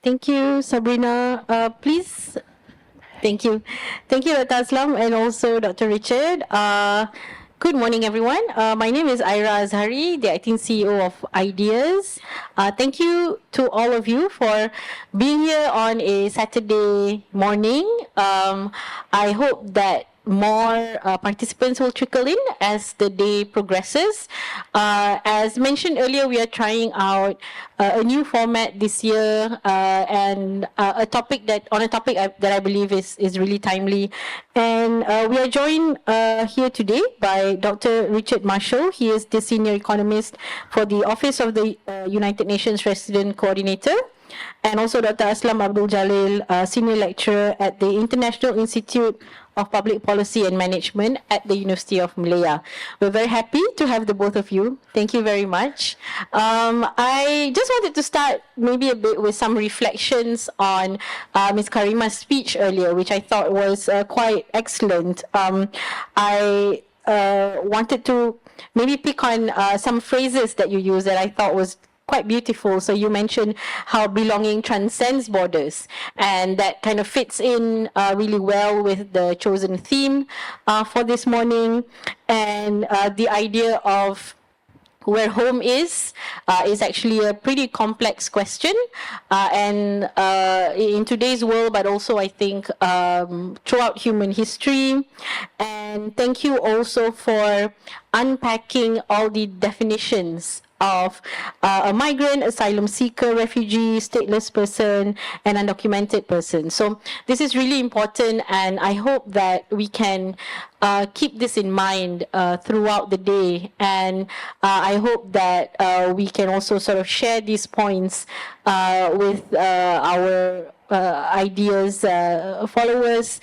Thank you, Sabrina. Please. Thank you. Thank you, Dr. Aslam, and also Dr. Richard. Good morning, everyone. My name is Aira Azhari, the acting CEO of Ideas. Thank you to all of you for being here on a Saturday morning. I hope that more participants will trickle in as the day progresses. As mentioned earlier, we are trying out a new format this year and a topic that I believe is really timely. And we are joined here today by Dr. Richard Marshall. He is the Senior Economist for the Office of the United Nations Resident Coordinator. And also Dr. Aslam Abdul Jalil, Senior Lecturer at the International Institute of Public Policy and Management at the University of Malaya. We're very happy to have the both of you. Thank you very much. I just wanted to start maybe a bit with some reflections on Ms. Karima's speech earlier, which I thought was quite excellent. I wanted to maybe pick on some phrases that you used that I thought was quite beautiful. So you mentioned how belonging transcends borders, and that kind of fits in really well with the chosen theme for this morning, and the idea of where home is actually a pretty complex question, and in today's world, but also I think throughout human history. And thank you also for unpacking all the definitions of a migrant, asylum seeker, refugee, stateless person, and undocumented person. So this is really important, and I hope that we can keep this in mind throughout the day, and I hope that we can also sort of share these points with our ideas followers,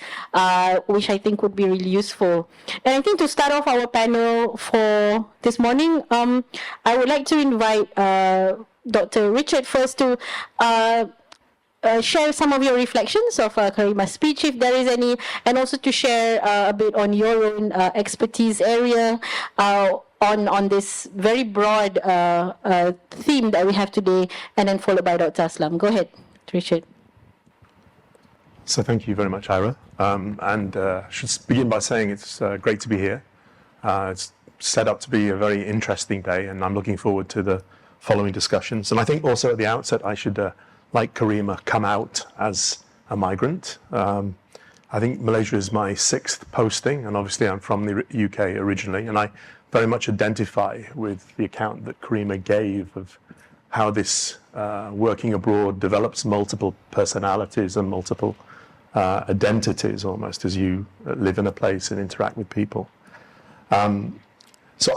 which I think would be really useful. And I think to start off our panel for this morning, I would like to invite Dr. Richard first to share some of your reflections of Karima's speech, if there is any, and also to share a bit on your own expertise area on this very broad theme that we have today, and then followed by Dr. Aslam. Go ahead, Richard. So thank you very much, Ira. And I should begin by saying it's great to be here. It's set up to be a very interesting day, and I'm looking forward to the following discussions. And I think also at the outset, I should, like Karima, come out as a migrant. I think Malaysia is my 6th posting, and obviously I'm from the UK originally, and I very much identify with the account that Karima gave of how this working abroad develops multiple personalities and multiple identities almost as you live in a place and interact with people. So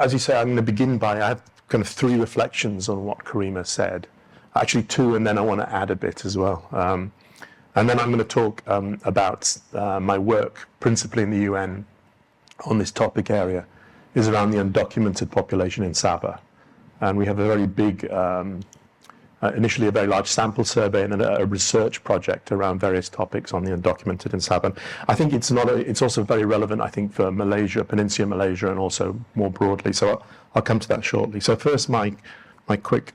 as you say, I'm going to begin by, I have kind of 3 reflections on what Karima said. Actually 2, and then I want to add a bit as well. And then I'm going to talk about my work, principally in the UN, on this topic area, is around the undocumented population in Sabah. And we have a very big, initially a very large sample survey and a research project around various topics on the undocumented in Sabah. I think it's also very relevant, I think, for Malaysia, Peninsular Malaysia, and also more broadly. So I'll come to that shortly. So first, my quick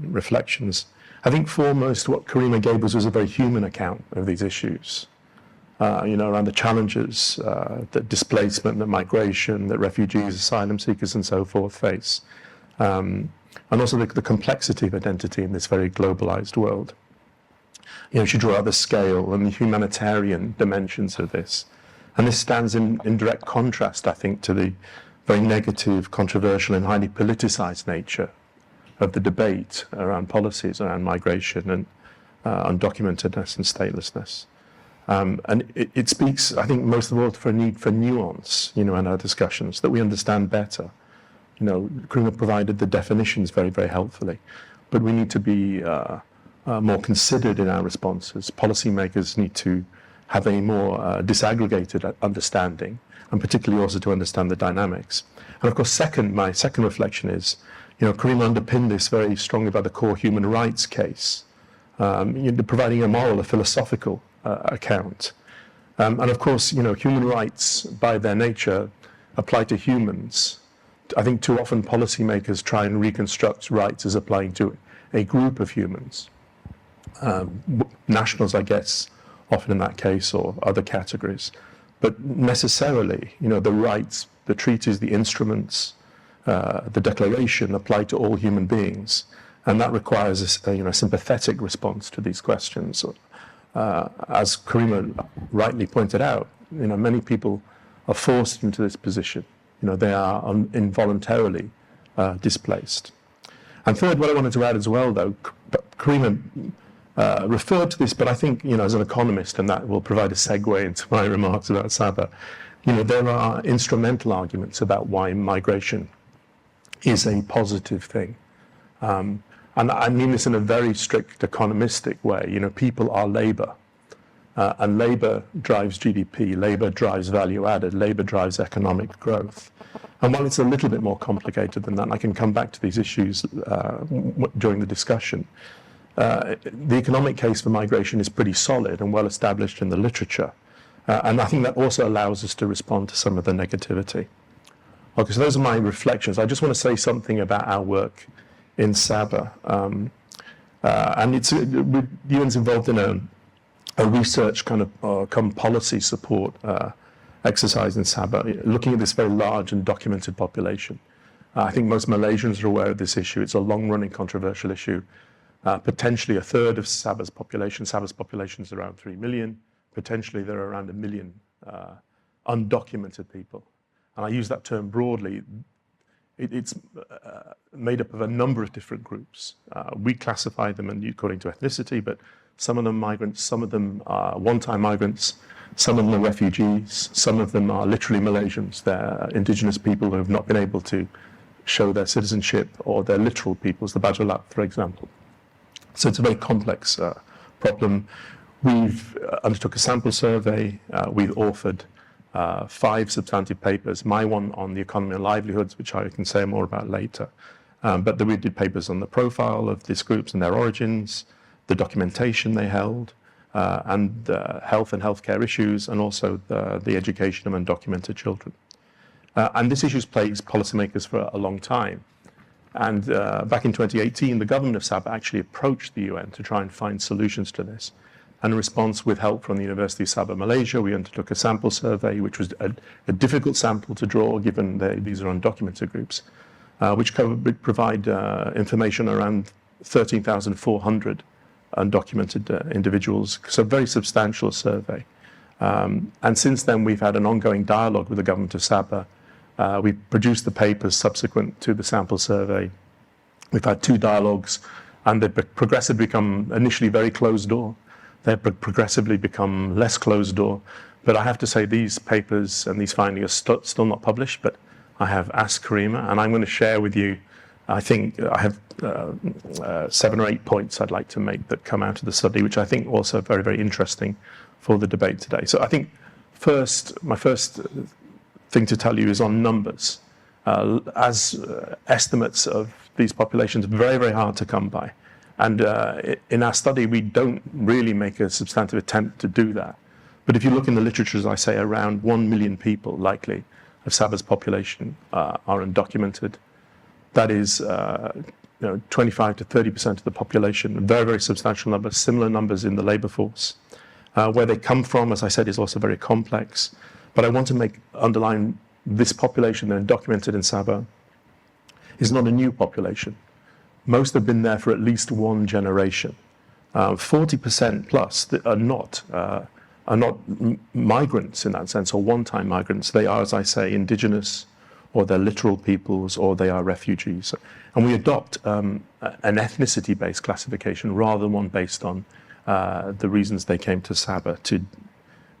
reflections. I think foremost what Karima gave us was a very human account of these issues. Around the challenges that displacement, that migration, that refugees, asylum seekers, and so forth face. And also the complexity of identity in this very globalized world. She drew out the scale and the humanitarian dimensions of this. And this stands in direct contrast, I think, to the very negative, controversial, and highly politicized nature of the debate around policies around migration and undocumentedness and statelessness. And it speaks, I think, most of all for a need for nuance, in our discussions, that we understand better. Karima provided the definitions very, very helpfully, but we need to be more considered in our responses. Policymakers need to have a more disaggregated understanding, and particularly also to understand the dynamics. And of course, my second reflection is, Karima underpinned this very strongly by the core human rights case, providing a moral, a philosophical account. And of course, human rights by their nature apply to humans. I think too often policymakers try and reconstruct rights as applying to a group of humans. nationals, I guess, often in that case, or other categories. But necessarily, the rights, the treaties, the instruments, the declaration apply to all human beings. And that requires a sympathetic response to these questions. As Karima rightly pointed out, many people are forced into this position. They are involuntarily displaced. And third, what I wanted to add as well, though, Karima referred to this, but I think, as an economist, and that will provide a segue into my remarks about Sabah, there are instrumental arguments about why migration is a positive thing. And I mean this in a very strict economistic way. People are labor, and labor drives GDP, labor drives value added, labor drives economic growth. And while it's a little bit more complicated than that, and I can come back to these issues during the discussion, the economic case for migration is pretty solid and well established in the literature. And I think that also allows us to respond to some of the negativity. Okay, so those are my reflections. I just want to say something about our work in Sabah. And UN's involved in a research kind of come policy support exercise in Sabah, looking at this very large and documented population. I think most Malaysians are aware of this issue. It's a long-running controversial issue. Potentially a third of Sabah's population. Sabah's population is around 3 million. Potentially there are around 1 million undocumented people. And I use that term broadly. It's made up of a number of different groups. We classify them according to ethnicity, but some of them migrants, some of them are one-time migrants, some of them are refugees, some of them are literally Malaysians. They're indigenous people who have not been able to show their citizenship, or they're literal peoples, the Bajolat, for example. So it's a very complex problem. We've undertook a sample survey. We've authored 5 substantive papers, my one on the economy and livelihoods, which I can say more about later. But we did papers on the profile of these groups and their origins, the documentation they held, and health and healthcare issues, and also the education of undocumented children. And this issue has plagued policymakers for a long time. And back in 2018, the government of Sabah actually approached the UN to try and find solutions to this. And in response, with help from the University of Sabah, Malaysia, we undertook a sample survey, which was a difficult sample to draw, given these are undocumented groups, which provide information around 13,400 undocumented individuals. So a very substantial survey. And since then, we've had an ongoing dialogue with the government of Sabah. We produced the papers subsequent to the sample survey. We've had 2 dialogues, and they've progressively become initially very closed door. They've progressively become less closed door. But I have to say, these papers and these findings are still not published, but I have asked Karima, and I'm going to share with you, I think I have 7 or 8 points I'd like to make that come out of the study, which I think also are very, very interesting for the debate today. So I think my first thing to tell you is on numbers. As estimates of these populations are very, very hard to come by. And in our study, we don't really make a substantive attempt to do that. But if you look in the literature, as I say, around 1 million people likely of Sabah's population are undocumented. That is 25 to 30% of the population, very, very substantial numbers, similar numbers in the labor force. Where they come from, as I said, is also very complex. But I want to underline this population, they're undocumented in Sabah, is not a new population. Most have been there for at least 1 generation. 40% plus that are not migrants in that sense, or one-time migrants. They are, as I say, indigenous, or they're literal peoples, or they are refugees. And we adopt an ethnicity-based classification rather than one based on the reasons they came to Sabah, to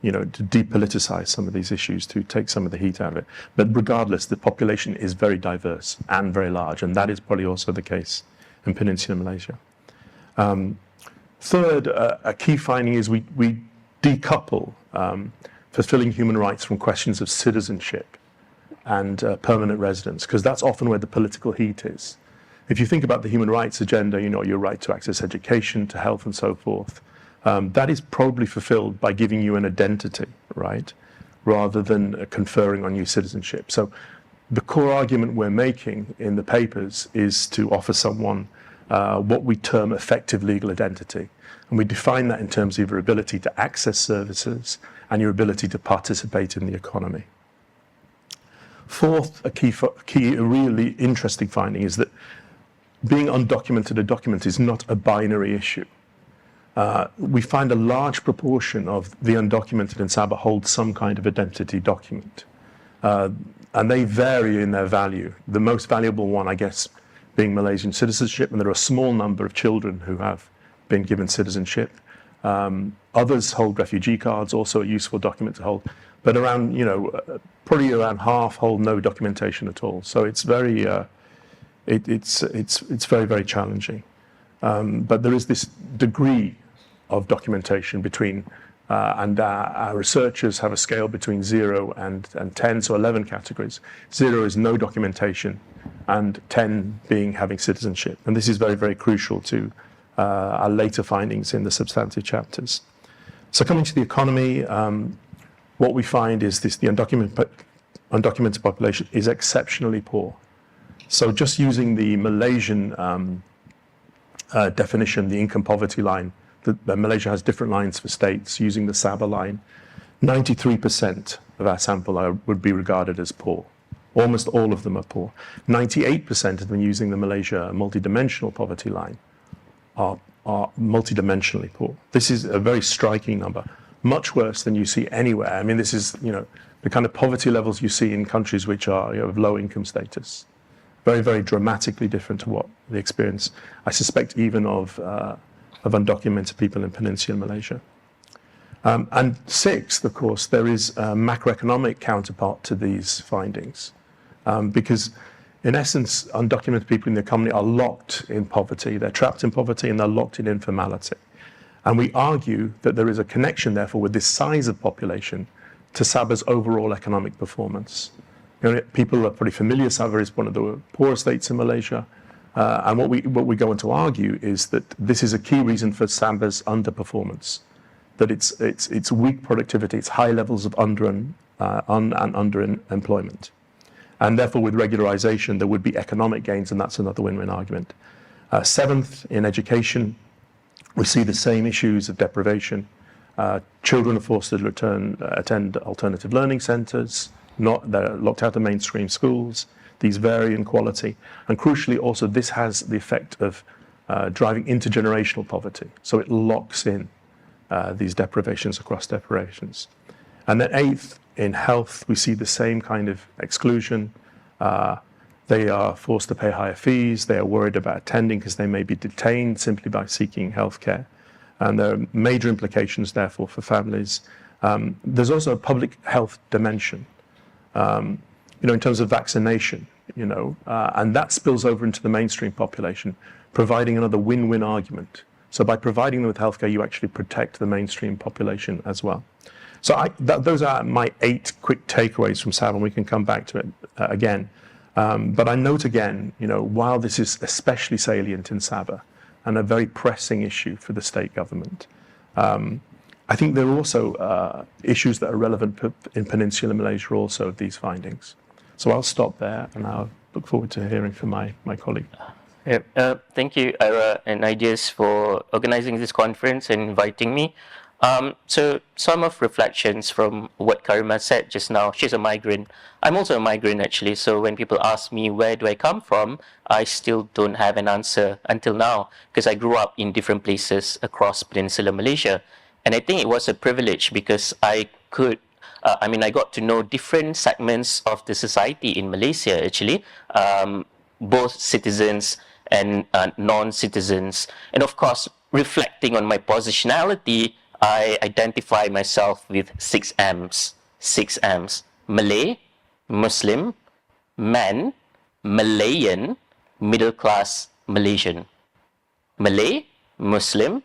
depoliticize some of these issues, to take some of the heat out of it. But regardless, the population is very diverse and very large, and that is probably also the case in Peninsular Malaysia. Third, a key finding is we decouple fulfilling human rights from questions of citizenship and permanent residence, because that's often where the political heat is. If you think about the human rights agenda, your right to access education, to health and so forth, that is probably fulfilled by giving you an identity, right, rather than conferring on you citizenship. So the core argument we're making in the papers is to offer someone what we term effective legal identity. And we define that in terms of your ability to access services and your ability to participate in the economy. Fourth, a really interesting finding is that being undocumented or documented is not a binary issue. We find a large proportion of the undocumented in Sabah hold some kind of identity document. And they vary in their value. The most valuable one, I guess, being Malaysian citizenship, and there are a small number of children who have been given citizenship. Others hold refugee cards, also a useful document to hold. But around, probably around half hold no documentation at all. So it's very, it's very, very challenging. But there is this degree of documentation between, and our researchers have a scale between 0 and 10, so 11 categories. 0 is no documentation, and 10 being having citizenship. And this is very, very crucial to our later findings in the substantive chapters. So coming to the economy, what we find is the undocumented population is exceptionally poor. So just using the Malaysian definition, the income poverty line, Malaysia has different lines for states. Using the Sabah line, 93% of our sample would be regarded as poor. Almost all of them are poor. 98% of them using the Malaysia multidimensional poverty line are multidimensionally poor. This is a very striking number, much worse than you see anywhere. I mean, this is, the kind of poverty levels you see in countries which are of low income status. Very, very dramatically different to what the experience, I suspect, even of undocumented people in Peninsular Malaysia. And sixth, of course, there is a macroeconomic counterpart to these findings, because in essence, undocumented people in the economy are locked in poverty. They're trapped in poverty and they're locked in informality. And we argue that there is a connection, therefore, with this size of population to Sabah's overall economic performance. People are pretty familiar. Sabah is one of the poorest states in Malaysia. And what we go on to argue is that this is a key reason for Sabah's underperformance, that it's weak productivity, it's high levels of underemployment. And therefore, with regularization, there would be economic gains, and that's another win-win argument. Seventh, in education, we see the same issues of deprivation. Children are forced to attend alternative learning centres, they're locked out of mainstream schools. These vary in quality. And crucially, also, this has the effect of driving intergenerational poverty. So it locks in these deprivations across deprivations. And then eighth, in health, we see the same kind of exclusion. They are forced to pay higher fees. They are worried about attending because they may be detained simply by seeking healthcare. And there are major implications, therefore, for families. There's also a public health dimension, in terms of vaccination, and that spills over into the mainstream population, providing another win-win argument. So by providing them with healthcare, you actually protect the mainstream population as well. So those are my 8 quick takeaways from Sabah, and we can come back to it again. But I note again, while this is especially salient in Sabah and a very pressing issue for the state government, I think there are also issues that are relevant in Peninsular Malaysia also of these findings. So I'll stop there, and I'll look forward to hearing from my colleague. Thank you, Aira and IDEAS, for organizing this conference and inviting me. So some of reflections from what Karima said just now. She's a migrant. I'm also a migrant, actually. So when people ask me where do I come from, I still don't have an answer until now, because I grew up in different places across Peninsular Malaysia. And I think it was a privilege because I got to know different segments of the society in Malaysia, actually, both citizens and non-citizens. And of course, reflecting on my positionality, I identify myself with 6 M's. 6 M's. Malay, Muslim, man, Malayan, middle class Malaysian. Malay, Muslim,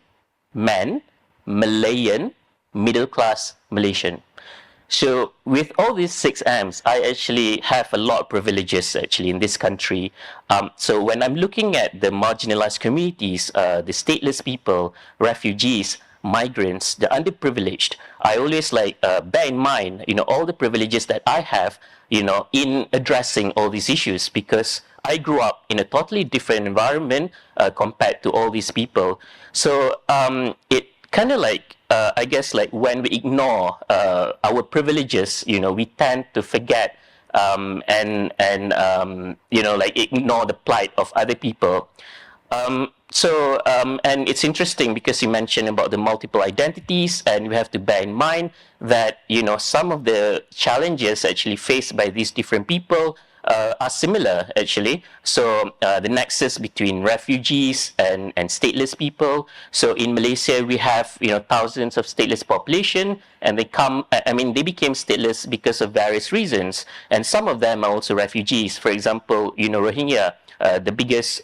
man, Malayan, middle class Malaysian. So with all these 6 M's, I actually have a lot of privileges actually in this country. So when I'm looking at the marginalized communities, the stateless people, refugees, migrants, the underprivileged, I always bear in mind, all the privileges that I have, in addressing all these issues, because I grew up in a totally different environment compared to all these people. So it kind of like, I guess, like when we ignore our privileges, we tend to forget and like ignore the plight of other people. And it's interesting because you mentioned about the multiple identities, and we have to bear in mind that, some of the challenges actually faced by these different people are similar, actually. So the nexus between refugees and stateless people. So in Malaysia, we have, thousands of stateless population, and they became stateless because of various reasons. And some of them are also refugees. For example, Rohingya, the biggest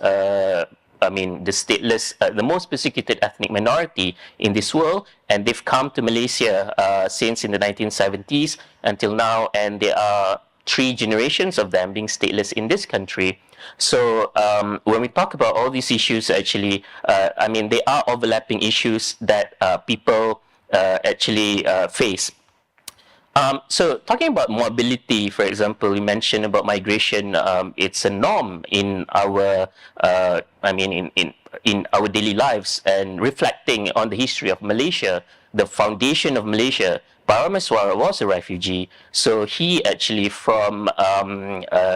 the stateless, the most persecuted ethnic minority in this world, and they've come to Malaysia since in the 1970s until now, and there are 3 generations of them being stateless in this country. So when we talk about all these issues, actually, they are overlapping issues that people actually face. So talking about mobility, for example, you mentioned about migration. It's a norm in our, in our daily lives, and reflecting on the history of Malaysia, the foundation of Malaysia. Paramaswara was a refugee, so he actually from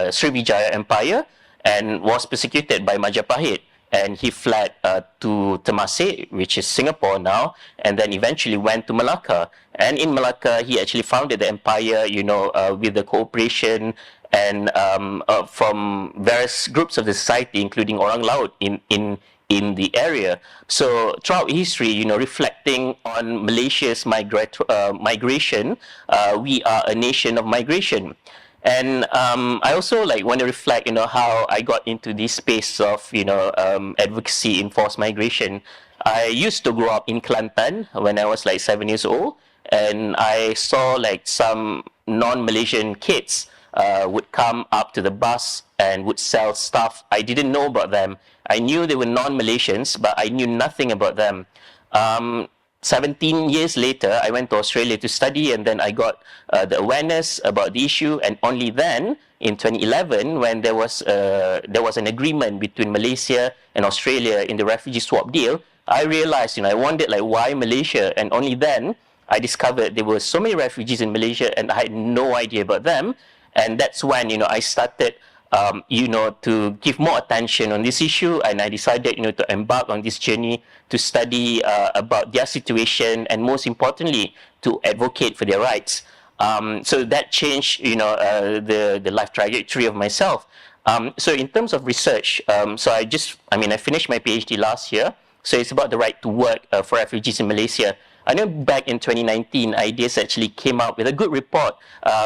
Srivijaya Empire and was persecuted by Majapahit. And he fled to Temasek, which is Singapore now, and then eventually went to Malacca. And in Malacca, he actually founded the empire, with the cooperation and from various groups of the society, including Orang Laut in the area. So throughout history, reflecting on Malaysia's migration, we are a nation of migration. And I also want to reflect, how I got into this space of, advocacy in forced migration. I used to grow up in Kelantan when I was 7 years old, and I saw some non-Malaysian kids would come up to the bus and would sell stuff. I didn't know about them. I knew they were non-Malaysians, but I knew nothing about them. 17 years later, I went to Australia to study, and then I got the awareness about the issue. And only then, in 2011, when there was an agreement between Malaysia and Australia in the refugee swap deal, I realized, I wondered why Malaysia, and only then I discovered there were so many refugees in Malaysia, and I had no idea about them. And that's when I started to give more attention on this issue, and I decided, to embark on this journey to study about their situation, and most importantly, to advocate for their rights. So that changed, the life trajectory of myself. So in terms of research, I finished my PhD last year. So it's about the right to work for refugees in Malaysia. I know back in 2019, IDEAS actually came out with a good report.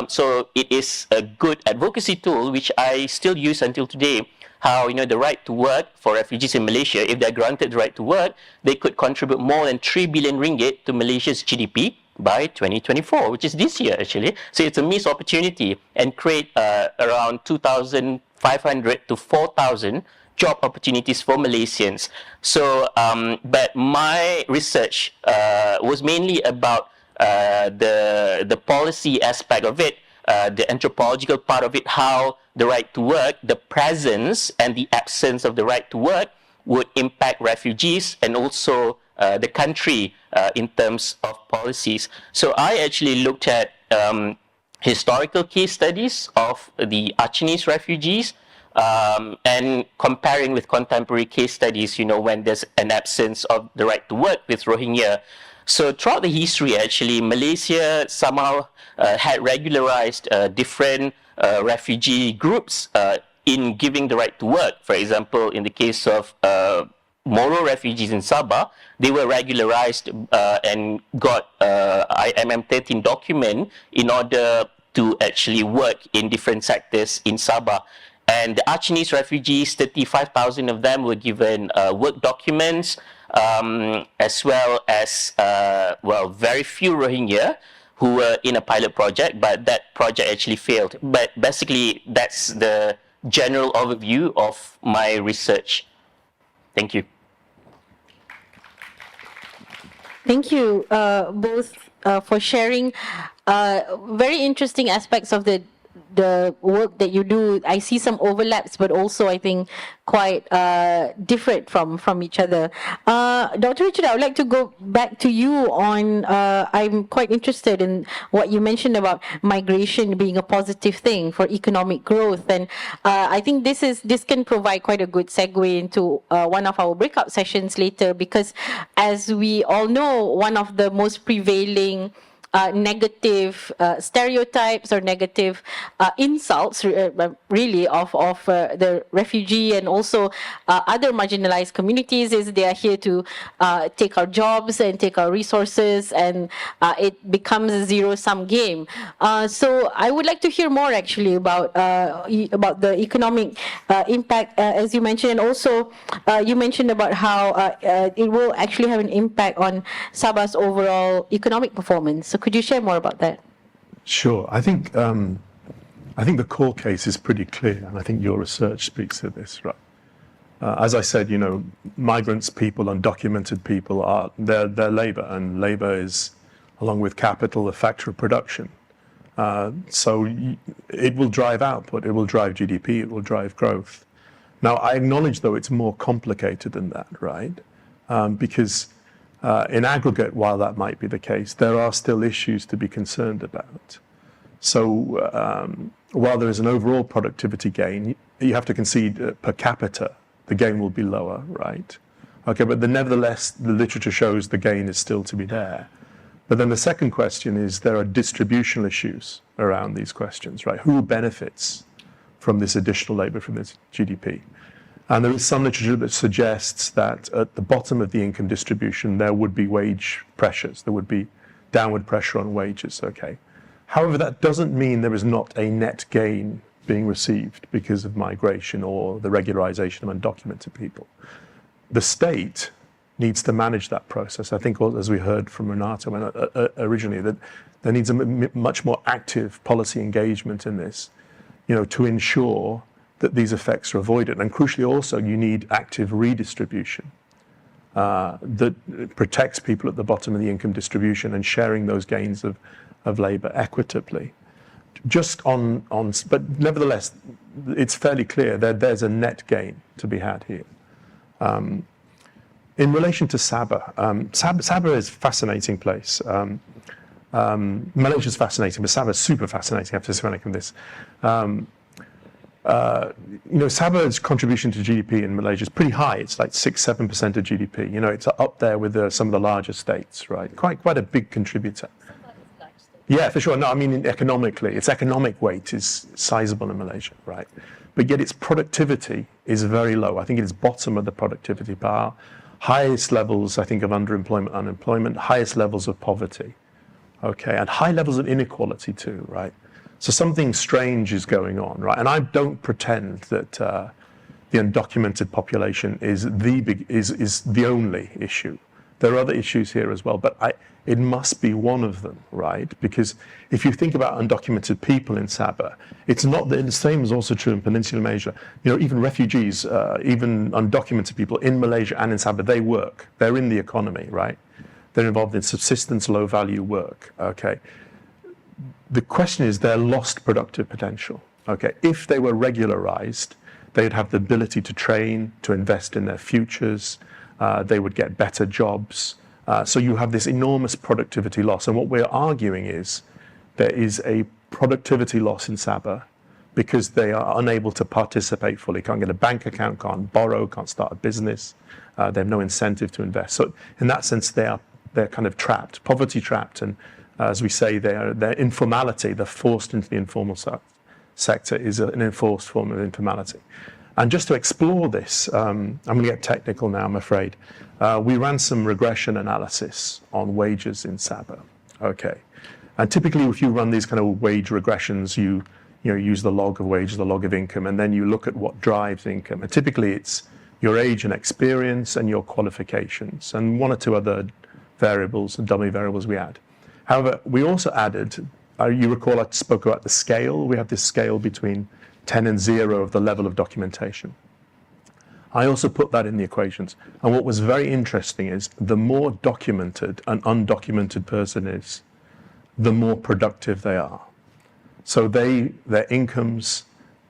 So it is a good advocacy tool, which I still use until today. How, the right to work for refugees in Malaysia, if they're granted the right to work, they could contribute more than 3 billion ringgit to Malaysia's GDP by 2024, which is this year, actually. So it's a missed opportunity, and create around 2,500 to 4,000 job opportunities for Malaysians. So, but my research was mainly about the policy aspect of it, the anthropological part of it, how the right to work, the presence and the absence of the right to work would impact refugees and also the country in terms of policies. So I actually looked at historical case studies of the Achinese refugees, and comparing with contemporary case studies, when there's an absence of the right to work with Rohingya. So throughout the history, actually, Malaysia somehow had regularized different refugee groups in giving the right to work. For example, in the case of Moro refugees in Sabah, they were regularized and got IMM 13 document in order to actually work in different sectors in Sabah. And the Achinese refugees, 35,000 of them were given work documents, as well as, very few Rohingya who were in a pilot project, but that project actually failed. But basically, that's the general overview of my research. Thank you. Thank you both for sharing very interesting aspects of the the work that you do, I see some overlaps, but also I think quite different from each other. Dr. Richard, I would like to go back to you on, I'm quite interested in what you mentioned about migration being a positive thing for economic growth. And I think this can provide quite a good segue into one of our breakout sessions later, because as we all know, one of the most prevailing negative stereotypes or negative insults, really, of the refugee and also other marginalized communities is they are here to take our jobs and take our resources, and it becomes a zero-sum game. So I would like to hear more actually about the economic impact, as you mentioned, and also you mentioned about how it will actually have an impact on Sabah's overall economic performance. So could you share more about that? Sure. I think the core case is pretty clear, and I think your research speaks to this, right? As I said, migrants, people, undocumented people they're labor, and labor is, along with capital, a factor of production. So it will drive output, it will drive GDP, it will drive growth. Now, I acknowledge, though, it's more complicated than that, right? Because in aggregate, while that might be the case, there are still issues to be concerned about. So while there is an overall productivity gain, you have to concede per capita, the gain will be lower, right? Okay, but nevertheless, the literature shows the gain is still to be there. But then the second question is there are distributional issues around these questions, right? Who benefits from this additional labor, from this GDP? And there is some literature that suggests that at the bottom of the income distribution, there would be wage pressures. There would be downward pressure on wages, okay? However, that doesn't mean there is not a net gain being received because of migration or the regularization of undocumented people. The state needs to manage that process. I think, as we heard from Renato originally, that there needs a much more active policy engagement in this, to ensure that these effects are avoided. And crucially also, you need active redistribution that protects people at the bottom of the income distribution and sharing those gains of labor equitably. But nevertheless, it's fairly clear that there's a net gain to be had here. In relation to Sabah, Sabah is a fascinating place. Malaysia is fascinating, but Sabah is super fascinating. I have to say something on this. Sabah's contribution to GDP in Malaysia is pretty high. It's like 6-7% of GDP. It's up there with some of the larger states, right? Quite a big contributor. Yeah, for sure. No, I mean economically, its economic weight is sizable in Malaysia, right? But yet its productivity is very low. I think it is bottom of the productivity bar. Highest levels, I think, of underemployment, unemployment, highest levels of poverty, okay, and high levels of inequality too, right? So something strange is going on, right? And I don't pretend that the undocumented population is the only issue. There are other issues here as well, but it must be one of them, right? Because if you think about undocumented people in Sabah, it's not the same is also true in Peninsular Malaysia. Even refugees, even undocumented people in Malaysia and in Sabah, they work. They're in the economy, right? They're involved in subsistence, low-value work, okay? The question is their lost productive potential, okay? If they were regularized, they'd have the ability to train, to invest in their futures, they would get better jobs. So you have this enormous productivity loss. And what we're arguing is there is a productivity loss in Sabah because they are unable to participate fully, can't get a bank account, can't borrow, can't start a business. They have no incentive to invest. So in that sense, they're kind of trapped, poverty trapped. And as we say, their informality, they're forced into the informal sector is an enforced form of informality. And just to explore this, I'm going to get technical now, I'm afraid. We ran some regression analysis on wages in Sabah, okay? And typically, if you run these kind of wage regressions, you use the log of wages, the log of income, and then you look at what drives income. And typically, it's your age and experience and your qualifications, and one or two other variables, dummy variables we add. However, we also added, you recall I spoke about the scale. We have this scale between 10 and 0 of the level of documentation. I also put that in the equations. And what was very interesting is the more documented an undocumented person is, the more productive they are. So their incomes,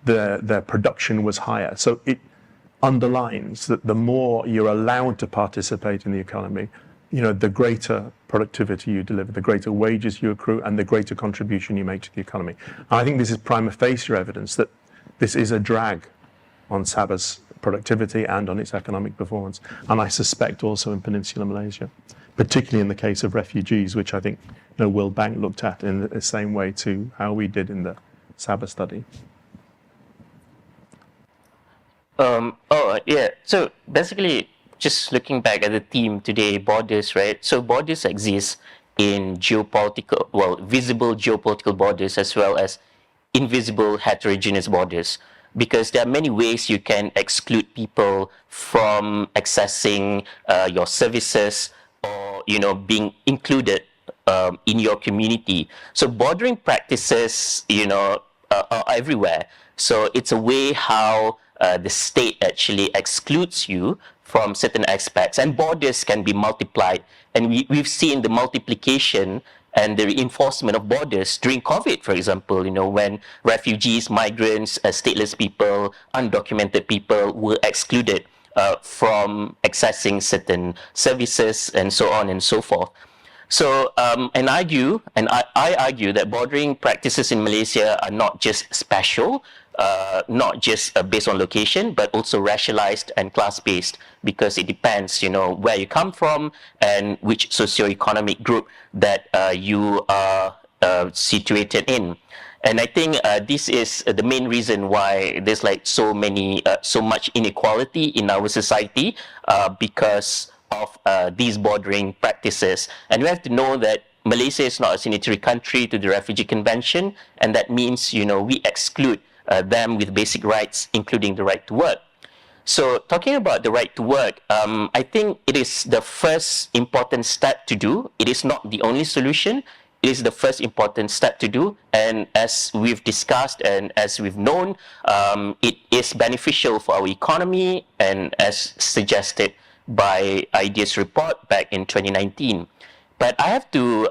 their production was higher. So it underlines that the more you're allowed to participate in the economy, the greater productivity you deliver, the greater wages you accrue, and the greater contribution you make to the economy. And I think this is prima facie evidence that this is a drag on Sabah's productivity and on its economic performance. And I suspect also in Peninsular Malaysia, particularly in the case of refugees, which I think World Bank looked at in the same way to how we did in the Sabah study. So basically, just looking back at the theme today, borders, right? So borders exist in visible geopolitical borders as well as invisible heterogeneous borders, because there are many ways you can exclude people from accessing your services or being included in your community. So bordering practices are everywhere. So it's a way how the state actually excludes you from certain aspects, and borders can be multiplied. And we've seen the multiplication and the reinforcement of borders during COVID, for example, when refugees, migrants, stateless people, undocumented people were excluded from accessing certain services and so on and so forth. So, I argue that bordering practices in Malaysia are not just special, not just based on location, but also racialized and class-based, because it depends, where you come from and which socio-economic group that you are situated in. And I think this is the main reason why there's so much inequality in our society, because of these bordering practices. And we have to know that Malaysia is not a signatory country to the Refugee Convention, and that means, we exclude them with basic rights, including the right to work. So talking about the right to work, I think it is the first important step to do. It is not the only solution. It is the first important step to do. And as we've discussed and as we've known, it is beneficial for our economy, and as suggested by IDEA's report back in 2019. But I have to,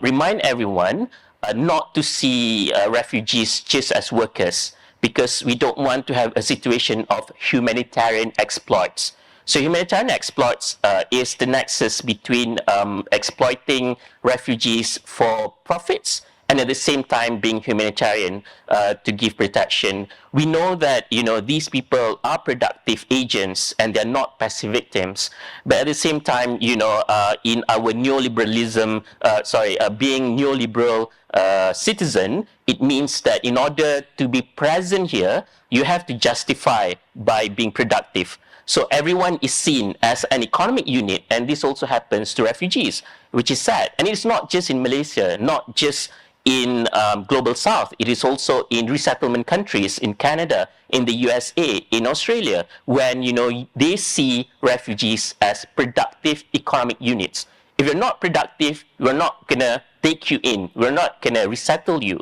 remind everyone not to see refugees just as workers, because we don't want to have a situation of humanitarian exploits. So humanitarian exploits is the nexus between exploiting refugees for profits and at the same time being humanitarian to give protection. We know that these people are productive agents and they're not passive victims. But at the same time, in our neoliberalism, being neoliberal citizen, it means that in order to be present here, you have to justify by being productive. So everyone is seen as an economic unit, and this also happens to refugees, which is sad. And it's not just in Malaysia, not just in Global South. It is also in resettlement countries, in Canada, in the USA, in Australia, when they see refugees as productive economic units. If you're not productive, we're not gonna take you in. We're not gonna resettle you.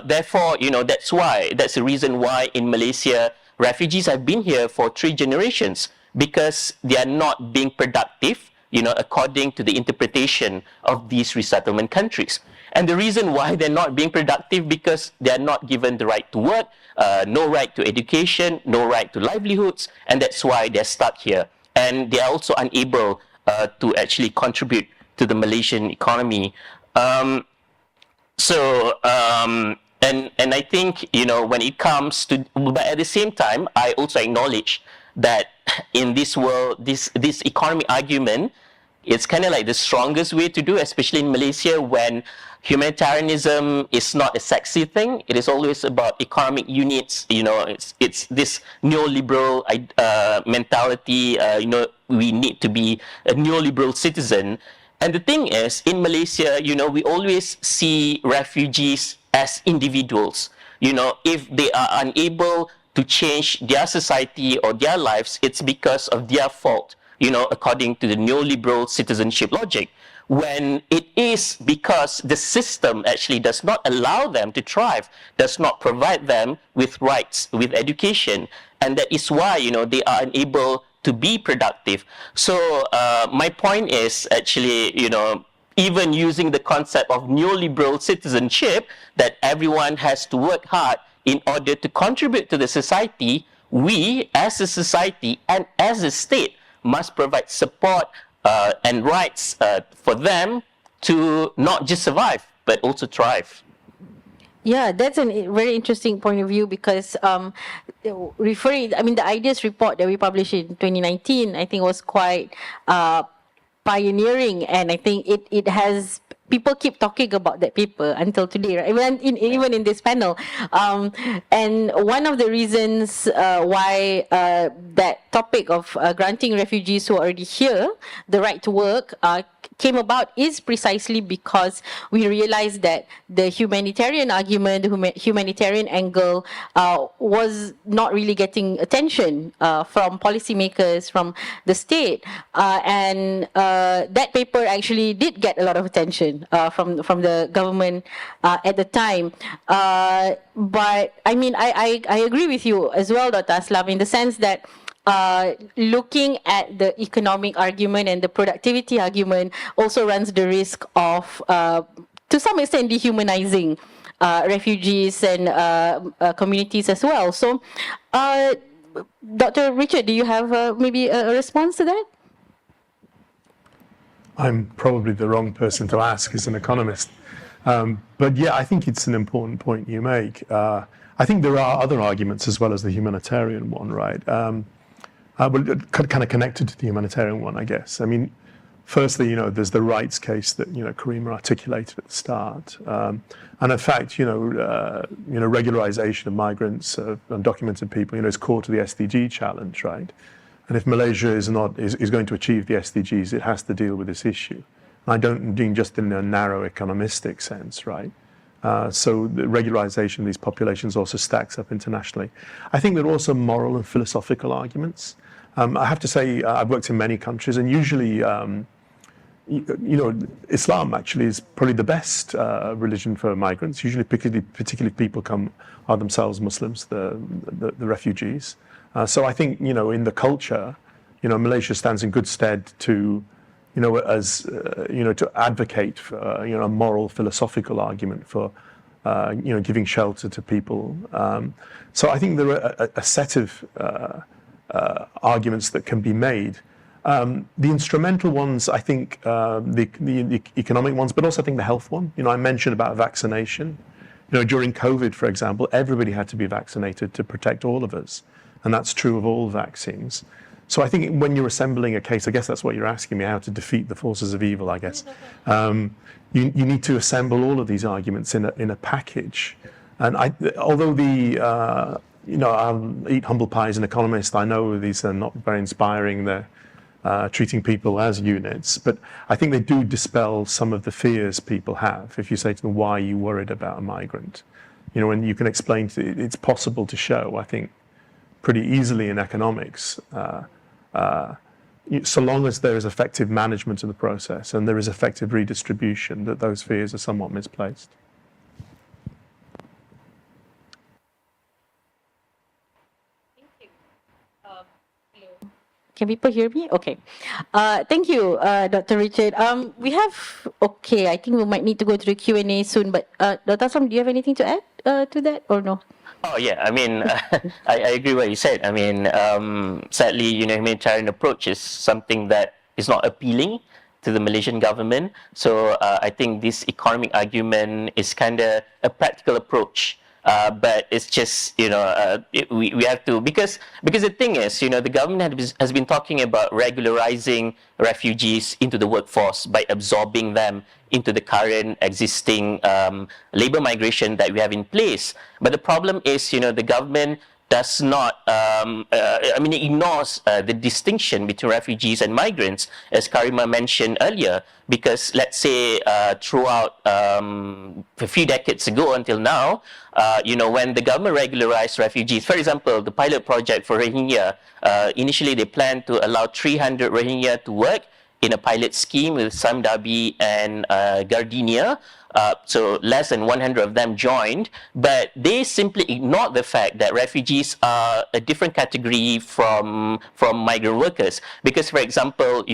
Therefore, that's the reason why in Malaysia, refugees have been here for 3 generations, because they are not being productive, according to the interpretation of these resettlement countries. And the reason why they're not being productive, because they are not given the right to work, no right to education, no right to livelihoods, and that's why they're stuck here. And they are also unable to actually contribute to the Malaysian economy. And I think, when it comes to, but at the same time, I also acknowledge that in this world, this economy argument, it's kind of like the strongest way to do, especially in Malaysia, when humanitarianism is not a sexy thing. It is always about economic units. It's this neoliberal mentality. We need to be a neoliberal citizen. And the thing is, in Malaysia, we always see refugees as individuals. If they are unable to change their society or their lives, it's because of their fault, according to the neoliberal citizenship logic. When it is because the system actually does not allow them to thrive, does not provide them with rights, with education. And that is why, they are unable to be productive. So my point is actually, even using the concept of neoliberal citizenship, that everyone has to work hard in order to contribute to the society, we as a society and as a state must provide support and rights for them to not just survive, but also thrive. Yeah, that's a very interesting point of view because the IDEAS report that we published in 2019, I think was quite pioneering, and I think it has, people keep talking about that paper until today, right? Even in this panel. And one of the reasons why that topic of granting refugees who are already here the right to work came about is precisely because we realized that the humanitarian argument, the humanitarian angle was not really getting attention from policymakers, from the state. And that paper actually did get a lot of attention from the government at the time. But I mean, I agree with you as well, Dr. Aslam, in the sense that looking at the economic argument and the productivity argument also runs the risk of, to some extent, dehumanizing refugees and communities as well. So, Dr. Richard, do you have maybe a response to that? I'm probably the wrong person to ask as an economist. But yeah, I think it's an important point you make. I think there are other arguments as well as the humanitarian one, right? But kind of connected to the humanitarian one, I guess. I mean, firstly, there's the rights case that, Karima articulated at the start. And in fact, regularization of migrants, undocumented people, is core to the SDG challenge, right? And if Malaysia is going to achieve the SDGs, it has to deal with this issue. And I don't mean just in a narrow economistic sense, right? So the regularization of these populations also stacks up internationally. I think there are also moral and philosophical arguments. I have to say, I've worked in many countries, and usually, Islam actually is probably the best religion for migrants. Usually, particularly people are themselves Muslims, the refugees. So I think, in the culture, Malaysia stands in good stead to, to advocate for, a moral, philosophical argument for, giving shelter to people. So I think there are a set of arguments that can be made. The instrumental ones, I think, the economic ones, but also I think the health one. I mentioned about vaccination. During COVID, for example, everybody had to be vaccinated to protect all of us. And that's true of all vaccines. So I think when you're assembling a case, I guess that's what you're asking me, how to defeat the forces of evil, I guess. You need to assemble all of these arguments in a package. And although I'll eat humble pie as an economist, I know these are not very inspiring. They're treating people as units. But I think they do dispel some of the fears people have. If you say to them, why are you worried about a migrant? And you can explain, it's possible to show, I think, pretty easily in economics, so long as there is effective management of the process and there is effective redistribution, that those fears are somewhat misplaced. Can people hear me? Okay. Thank you, Dr. Richard. I think we might need to go to the Q&A soon, but Dr. Aslam, do you have anything to add to that or no? Oh yeah, I mean, I agree what you said. I mean, sadly, humanitarian approach is something that is not appealing to the Malaysian government. So I think this economic argument is kind of a practical approach. But it's just, we have to, because the thing is, the government has been talking about regularizing refugees into the workforce by absorbing them into the current existing labor migration that we have in place. But the problem is, the government does not, it ignores the distinction between refugees and migrants, as Karima mentioned earlier, because let's say throughout a few decades ago until now, when the government regularized refugees, for example, the pilot project for Rohingya, initially they planned to allow 300 Rohingya to work in a pilot scheme with Samdabi and Gardenia. So less than 100 of them joined, but they simply ignored the fact that refugees are a different category from migrant workers. Because, for example,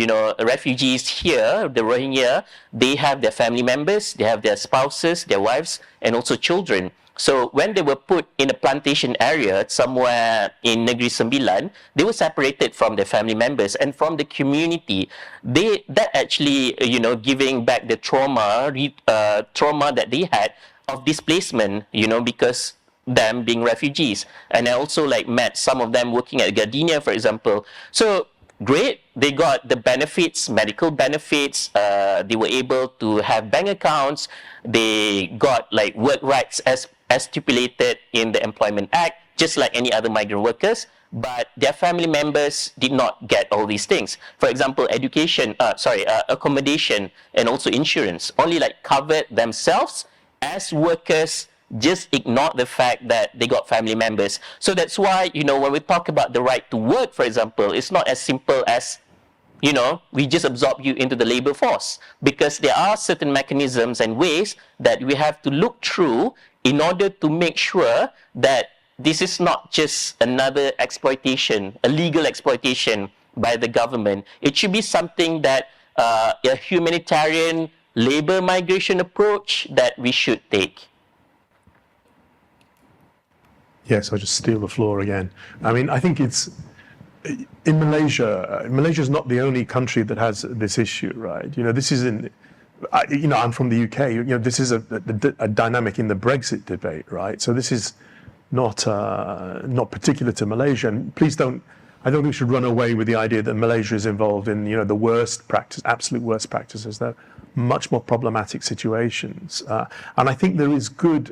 refugees here, the Rohingya, they have their family members, they have their spouses, their wives, and also children. So when they were put in a plantation area somewhere in Negeri Sembilan, they were separated from their family members and from the community. That actually, giving back the trauma that they had of displacement, because them being refugees. And I also met some of them working at Gardenia, for example. So great, they got the benefits, medical benefits, they were able to have bank accounts, they got work rights as stipulated in the Employment Act, just like any other migrant workers, but their family members did not get all these things. For example, accommodation and also insurance only covered themselves as workers, just ignore the fact that they got family members. So that's why, when we talk about the right to work, for example, it's not as simple as, we just absorb you into the labor force, because there are certain mechanisms and ways that we have to look through in order to make sure that this is not just another exploitation, a legal exploitation by the government. It should be something that a humanitarian labor migration approach that we should take. Yes, I'll just steal the floor again. I mean, I think it's in Malaysia. Malaysia is not the only country that has this issue, right? This is I'm from the UK. This is a dynamic in the Brexit debate, right? So this is not particular to Malaysia. And please don't. I don't think we should run away with the idea that Malaysia is involved in the worst practice, absolute worst practices. There are much more problematic situations, and I think there is good.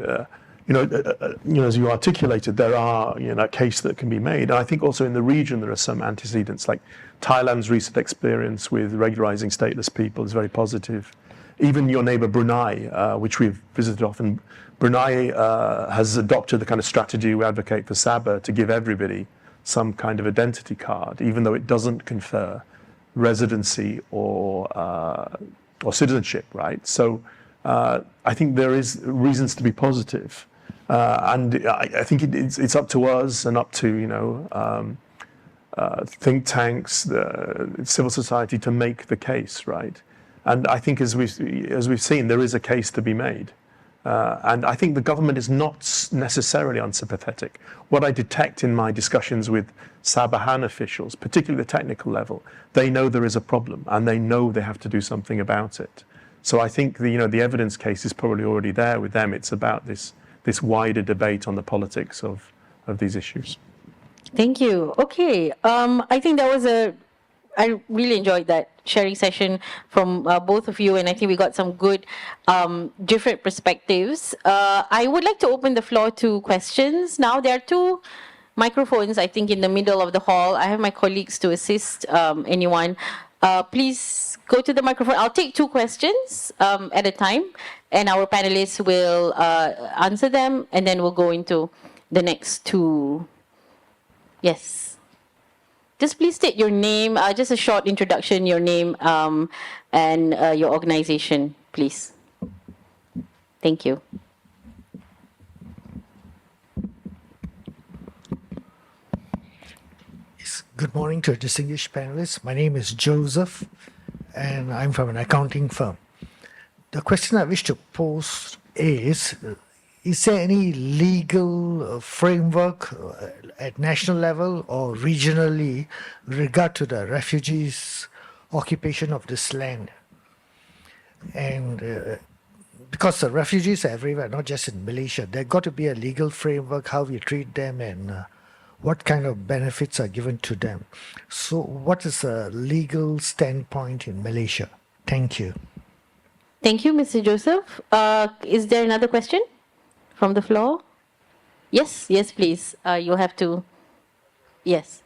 As you articulated, there are a case that can be made. And I think also in the region there are some antecedents, like Thailand's recent experience with regularizing stateless people is very positive. Even your neighbor Brunei, which we've visited often, Brunei has adopted the kind of strategy we advocate for Sabah to give everybody some kind of identity card, even though it doesn't confer residency or citizenship, right? So I think there is reasons to be positive. And I think it's up to us and up to think tanks, civil society to make the case, right? And I think as we've seen, there is a case to be made, and I think the government is not necessarily unsympathetic. What I detect in my discussions with Sabahan officials, particularly the technical level, they know there is a problem and they know they have to do something about it. So I think the evidence case is probably already there with them. It's about this wider debate on the politics of these issues. Thank you. Okay. I think I really enjoyed that sharing session from both of you, and I think we got some good different perspectives. I would like to open the floor to questions. Now there are two microphones, I think, in the middle of the hall. I have my colleagues to assist anyone. Please go to the microphone. I'll take two questions at a time, and our panelists will answer them, and then we'll go into the next two. Yes. Just please state your name, just a short introduction, your name and your organization, please. Thank you. Good morning to distinguished panelists. My name is Joseph, and I'm from an accounting firm. The question I wish to pose is there any legal framework at national level or regionally with regard to the refugees' occupation of this land? And because the refugees are everywhere, not just in Malaysia, there got to be a legal framework, how we treat them and what kind of benefits are given to them. So what is the legal standpoint in Malaysia? Thank you. Thank you, Mr. Joseph. Is there another question from the floor? Yes, please. You'll have to, yes.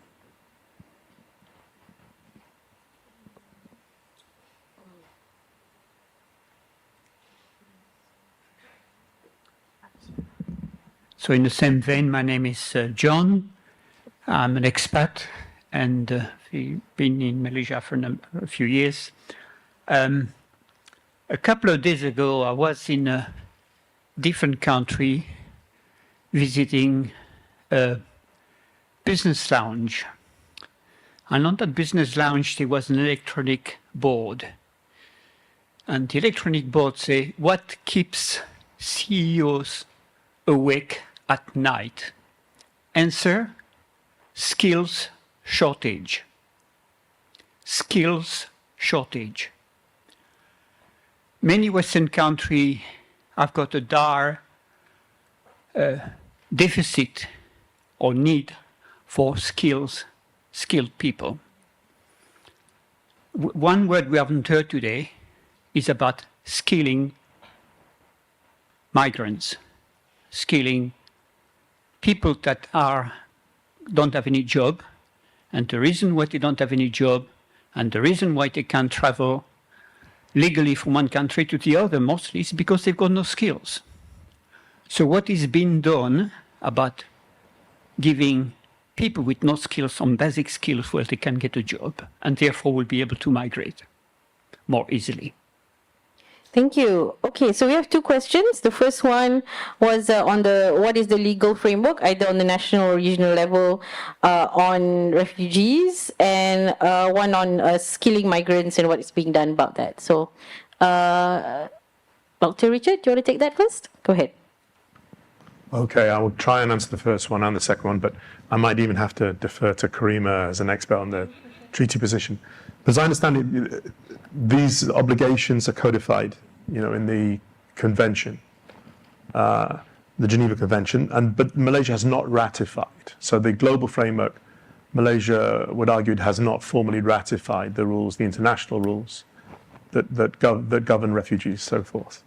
So in the same vein, my name is John. I'm an expat and we've been in Malaysia for a few years. A couple of days ago, I was in a different country visiting a business lounge. And on that business lounge, there was an electronic board. And the electronic board says, what keeps CEOs awake at night? Answer, skills shortage. Skills shortage. Many Western countries have got a dire deficit or need for skilled people. One word we haven't heard today is about skilling migrants, skilling people that don't have any job, and the reason why they don't have any job, and the reason why they can't travel legally from one country to the other mostly is because they've got no skills. So what is being done about giving people with no skills some basic skills where they can get a job and therefore will be able to migrate more easily? Thank you. Okay, so we have two questions. The first one was on what is the legal framework, either on the national or regional level, on refugees, and one on skilling migrants and what is being done about that. So, Dr. Richard, do you want to take that first? Go ahead. Okay, I will try and answer the first one and the second one, but I might even have to defer to Karima as an expert on the treaty position. As I understand it, these obligations are codified, in the convention, the Geneva Convention, but Malaysia has not ratified. So the global framework, Malaysia would argue it has not formally ratified the rules, the international rules that govern refugees, so forth.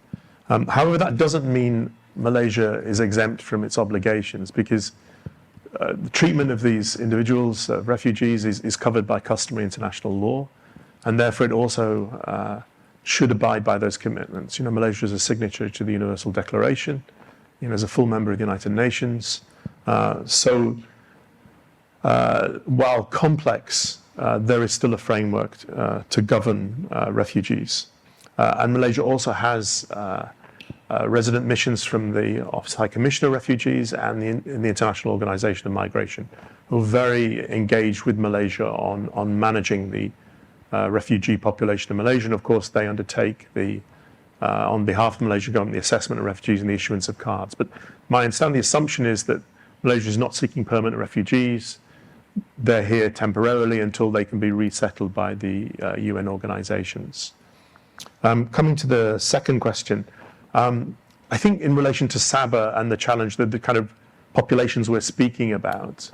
However, that doesn't mean Malaysia is exempt from its obligations, because the treatment of these individuals, refugees, is covered by customary international law, and therefore it also should abide by those commitments. Malaysia is a signatory to the Universal Declaration, as a full member of the United Nations. So while complex, there is still a framework to govern refugees. And Malaysia also has resident missions from the Office of High Commissioner of Refugees and the International Organization of Migration, who are very engaged with Malaysia on managing the refugee population in Malaysia. And of course, they undertake on behalf of the Malaysian government, the assessment of refugees and the issuance of cards. But my understanding, the assumption is that Malaysia is not seeking permanent refugees. They're here temporarily until they can be resettled by the UN organizations. Coming to the second question, I think in relation to Sabah and the challenge, the kind of populations we're speaking about,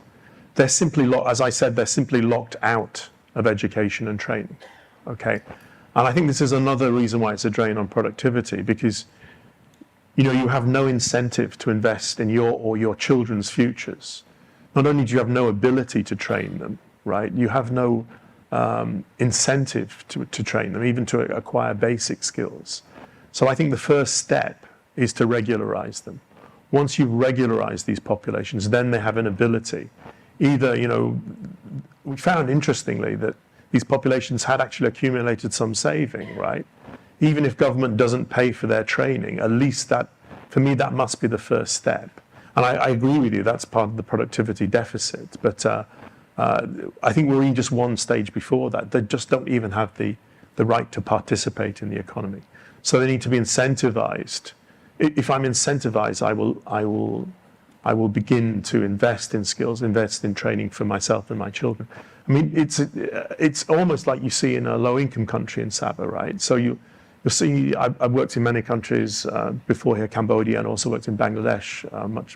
they're simply, as I said, they're simply locked out of education and training, okay? And I think this is another reason why it's a drain on productivity, because, you have no incentive to invest in your or your children's futures. Not only do you have no ability to train them, right? You have no incentive to train them, even to acquire basic skills. So I think the first step is to regularize them. Once you've regularized these populations, then they have an ability. Either, we found interestingly that these populations had actually accumulated some saving, right? Even if government doesn't pay for their training, at least that, for me, that must be the first step. And I agree with you, that's part of the productivity deficit. But I think we're in just one stage before that. They just don't even have the right to participate in the economy. So they need to be incentivized. If I'm incentivized, I will begin to invest in skills, invest in training for myself and my children. I mean, it's almost like you see in a low-income country in Sabah, right? So you'll see, I've worked in many countries before here, Cambodia, and also worked in Bangladesh,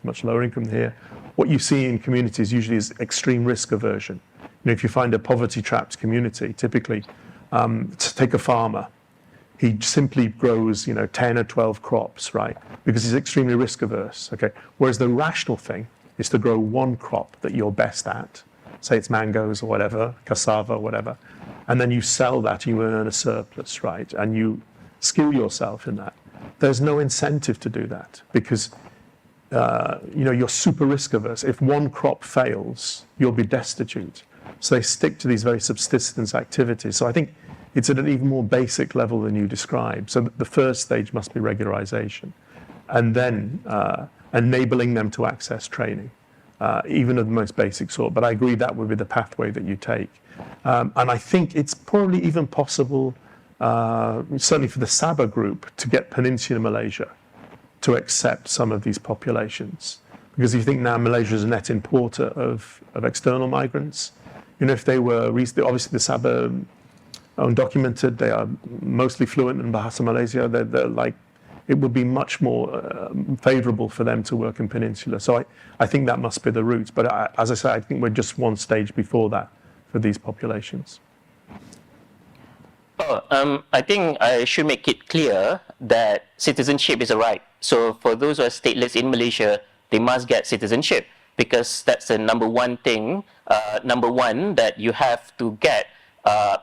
much lower income than here. What you see in communities usually is extreme risk aversion. If you find a poverty-trapped community, typically, take a farmer. He simply grows, 10 or 12 crops, right? Because he's extremely risk averse, okay? Whereas the rational thing is to grow one crop that you're best at, say it's mangoes or whatever, cassava or whatever, and then you sell that, you earn a surplus, right? And you skill yourself in that. There's no incentive to do that because, you're super risk averse. If one crop fails, you'll be destitute. So they stick to these very subsistence activities. So I think it's at an even more basic level than you described. So the first stage must be regularization, and then enabling them to access training, even of the most basic sort. But I agree that would be the pathway that you take. And I think it's probably even possible, certainly for the Sabah group, to get Peninsular Malaysia to accept some of these populations. Because you think now Malaysia is a net importer of external migrants. You know, if they were, obviously the Sabah undocumented, they are mostly fluent in Bahasa Malaysia. They're like, it would be much more favorable for them to work in Peninsula. So I think that must be the route. But as I say, I think we're just one stage before that for these populations. I think I should make it clear that citizenship is a right. So for those who are stateless in Malaysia, they must get citizenship, because that's the number one thing, that you have to get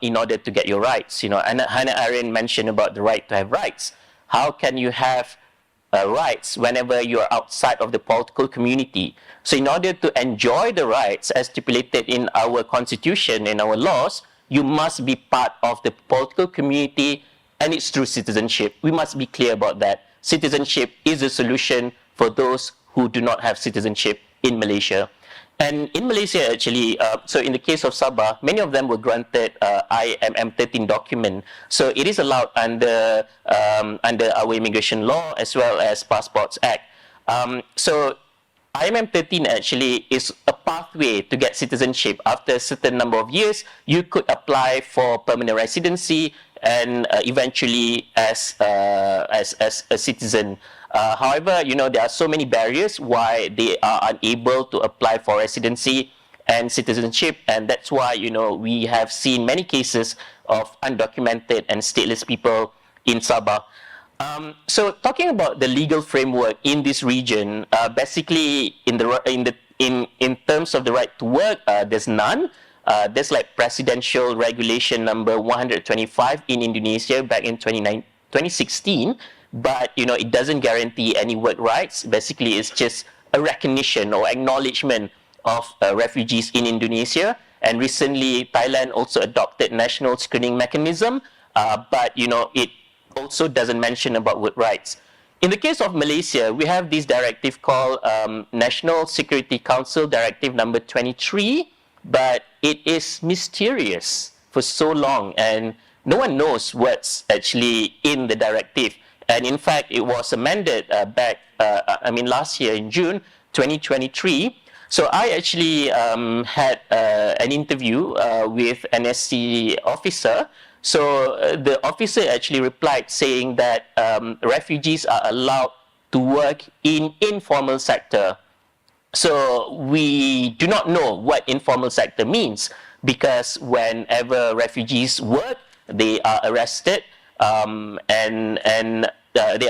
in order to get your rights. You know, and Hannah Arendt mentioned about the right to have rights. How can you have rights whenever you are outside of the political community? So in order to enjoy the rights as stipulated in our constitution and our laws, you must be part of the political community, and it's through citizenship. We must be clear about that. Citizenship is a solution for those who do not have citizenship in Malaysia. And in Malaysia, actually, so in the case of Sabah, many of them were granted IMM 13 document. So it is allowed under our immigration law as well as Passports Act. So IMM 13 actually is a pathway to get citizenship. After a certain number of years, you could apply for permanent residency and eventually as a citizen. However, you know, there are so many barriers why they are unable to apply for residency and citizenship, and that's why, you know, we have seen many cases of undocumented and stateless people in Sabah. So talking about the legal framework in this region, basically in terms of the right to work, there's none. There's like presidential regulation number 125 in Indonesia back in 2016, but you know, it doesn't guarantee any work rights. Basically, it's just a recognition or acknowledgement of refugees in Indonesia. And recently, Thailand also adopted national screening mechanism, but you know, it also doesn't mention about work rights. In the case of Malaysia, we have this directive called National Security Council Directive number 23, but it is mysterious for so long, and no one knows what's actually in the directive. And in fact, it was amended last year in June 2023. So I actually had an interview with an SC officer. So the officer actually replied saying that refugees are allowed to work in informal sector. So we do not know what informal sector means, because whenever refugees work, they are arrested, they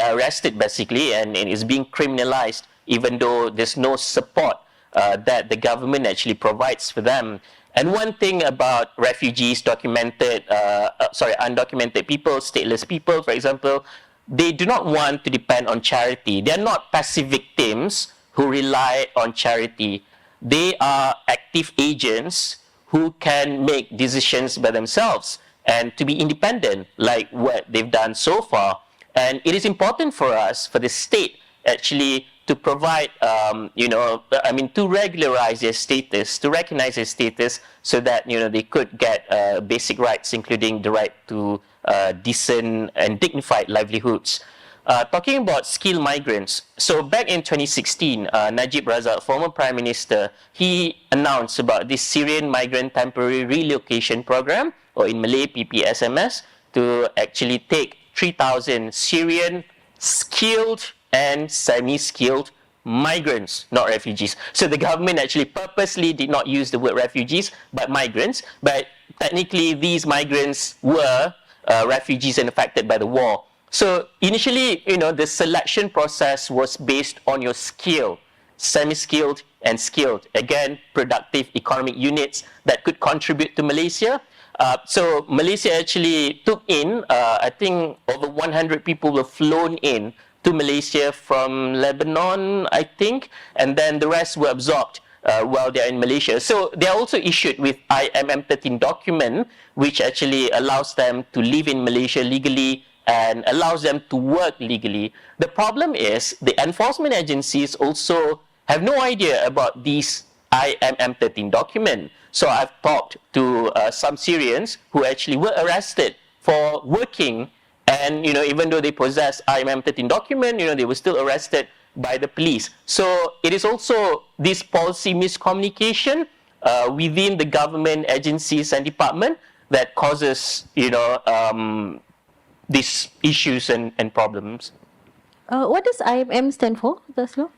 are arrested basically, and it is being criminalized, even though there's no support that the government actually provides for them. And one thing about refugees, undocumented people, stateless people, for example, they do not want to depend on charity. They are not passive victims who rely on charity. They are active agents who can make decisions by themselves and to be independent, like what they've done so far. And it is important for us, for the state, actually, to provide, to regularize their status, to recognize their status, so that, you know, they could get basic rights, including the right to decent and dignified livelihoods. Talking about skilled migrants, so back in 2016, Najib Razak, former Prime Minister, he announced about this Syrian Migrant Temporary Relocation Program, or in Malay, PPSMS, to actually take 3,000 Syrian skilled and semi-skilled migrants, not refugees. So the government actually purposely did not use the word refugees, but migrants. But technically, these migrants were refugees and affected by the war. So initially, you know, the selection process was based on your skill, semi-skilled and skilled. Again, productive economic units that could contribute to Malaysia. So Malaysia actually took in, I think over 100 people were flown in to Malaysia from Lebanon, I think, and then the rest were absorbed. while they're in Malaysia. So they are also issued with IMM13 document, which actually allows them to live in Malaysia legally and allows them to work legally. The problem is the enforcement agencies also have no idea about these IMM13 document. So I've talked to some Syrians who actually were arrested for working, and even though they possess IMM13 document, they were still arrested by the police. So it is also this policy miscommunication within the government agencies and department that causes these issues and problems. What does IMM stand for, Aslam?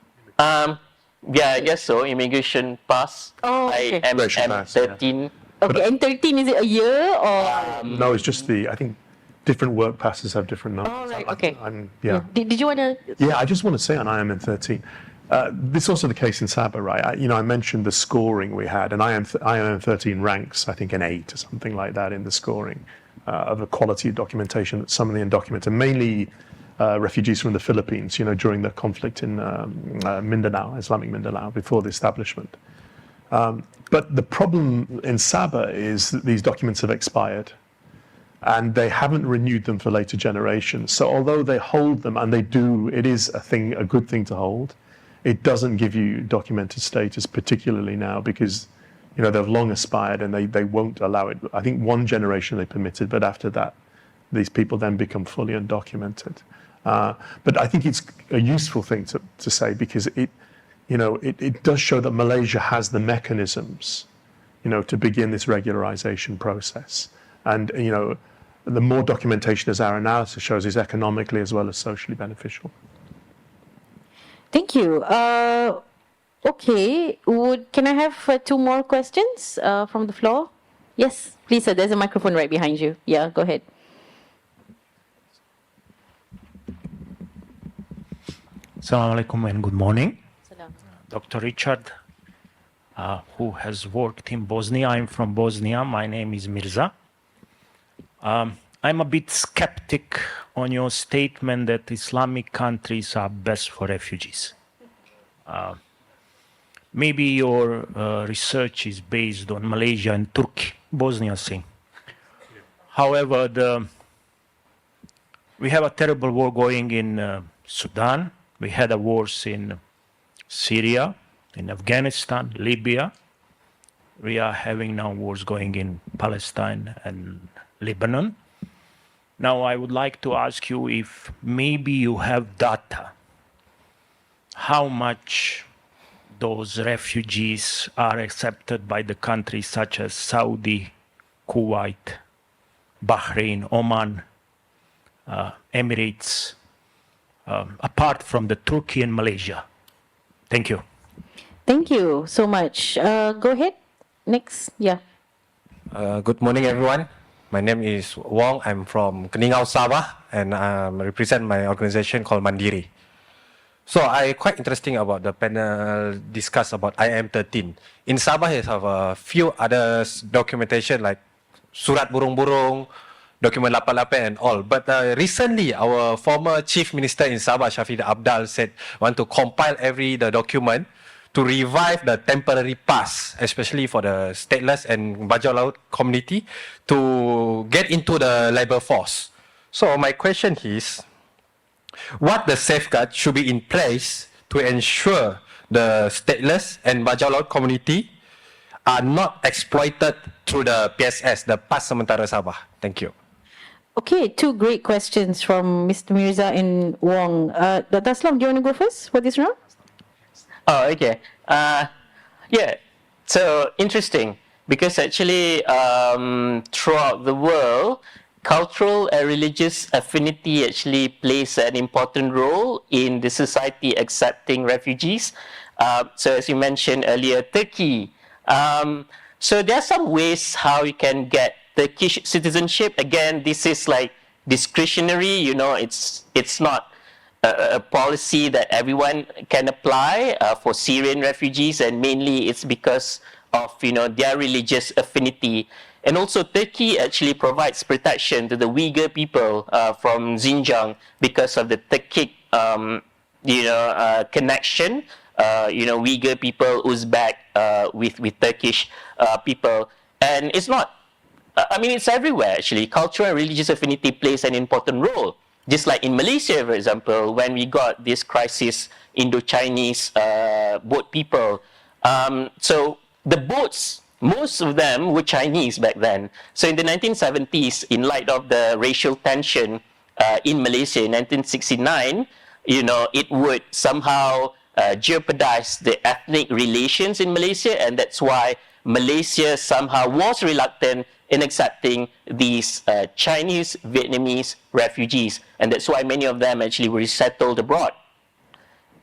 Yeah, I guess so. Immigration pass. Oh, okay. Immigration pass, IM13. Okay, and 13, is it a year or? No, it's just I think different work passes have different numbers. Oh, right, okay. Yeah. Did you want to? Yeah, I just want to say on IMM13, this is also the case in Sabah, right? I mentioned the scoring we had, and IMM13 ranks, I think, an 8 or something like that in the scoring of the quality of documentation that some of the undocumented, mainly refugees from the Philippines, during the conflict in Mindanao, Islamic Mindanao, before the establishment. But the problem in Sabah is that these documents have expired, and they haven't renewed them for later generations. So although they hold them, and they do, it is a good thing to hold, it doesn't give you documented status, particularly now, because they've long expired and they won't allow it. I think one generation they permitted, but after that, these people then become fully undocumented. But I think it's a useful thing to say, because it does show that Malaysia has the mechanisms, to begin this regularization process. And, the more documentation, as our analysis shows, is economically as well as socially beneficial. Thank you. Okay, can I have 2 more questions from the floor? Yes, please, sir. There's a microphone right behind you. Yeah, go ahead. Assalamu alaikum and good morning. Dr. Richard, who has worked in Bosnia. I'm from Bosnia. My name is Mirza. I'm a bit skeptic on your statement that Islamic countries are best for refugees. Maybe your research is based on Malaysia and Turkey, Bosnia thing. However, we have a terrible war going in Sudan. We had wars in Syria, in Afghanistan, Libya. We are having now wars going in Palestine and Lebanon. Now, I would like to ask you if maybe you have data, how much those refugees are accepted by the countries such as Saudi, Kuwait, Bahrain, Oman, Emirates, apart from the Turkey and Malaysia. Thank you. Thank you so much. Go ahead. Next. Yeah. Good morning, everyone. My name is Wong. I'm from Keningau, Sabah, and I represent my organization called Mandiri. So I quite interesting about the panel discuss about IM13. In Sabah, you have a few other documentation like Surat Burung-Burung, Document 88 and all. But recently, our former Chief Minister in Sabah, Abdul, said want to compile the document to revive the temporary pass, especially for the stateless and Bajau Laut community, to get into the labor force. So my question is, what the safeguard should be in place to ensure the stateless and Bajau Laut community are not exploited through the PSS, the Pas Sementara Sabah? Thank you. Okay, 2 great questions from Mr. Mirza and Wong. Dr. Aslam, do you want to go first for this round? Oh, okay. Yeah, so interesting, because actually throughout the world, cultural and religious affinity actually plays an important role in the society accepting refugees. So as you mentioned earlier, Turkey. So there are some ways how you can get Turkish citizenship. Again, this is like discretionary, it's not a policy that everyone can apply for Syrian refugees, and mainly it's because of their religious affinity. And also Turkey actually provides protection to the Uyghur people from Xinjiang because of the Turkic connection Uyghur people, Uzbek, with Turkish people. And it's not, it's everywhere actually. Cultural and religious affinity plays an important role. Just like in Malaysia, for example, when we got this crisis, Indo-Chinese boat people. So the boats, most of them were Chinese back then. So in the 1970s, in light of the racial tension in Malaysia in 1969, it would somehow jeopardize the ethnic relations in Malaysia, and that's why Malaysia somehow was reluctant in accepting these Chinese Vietnamese refugees, and that's why many of them actually were resettled abroad.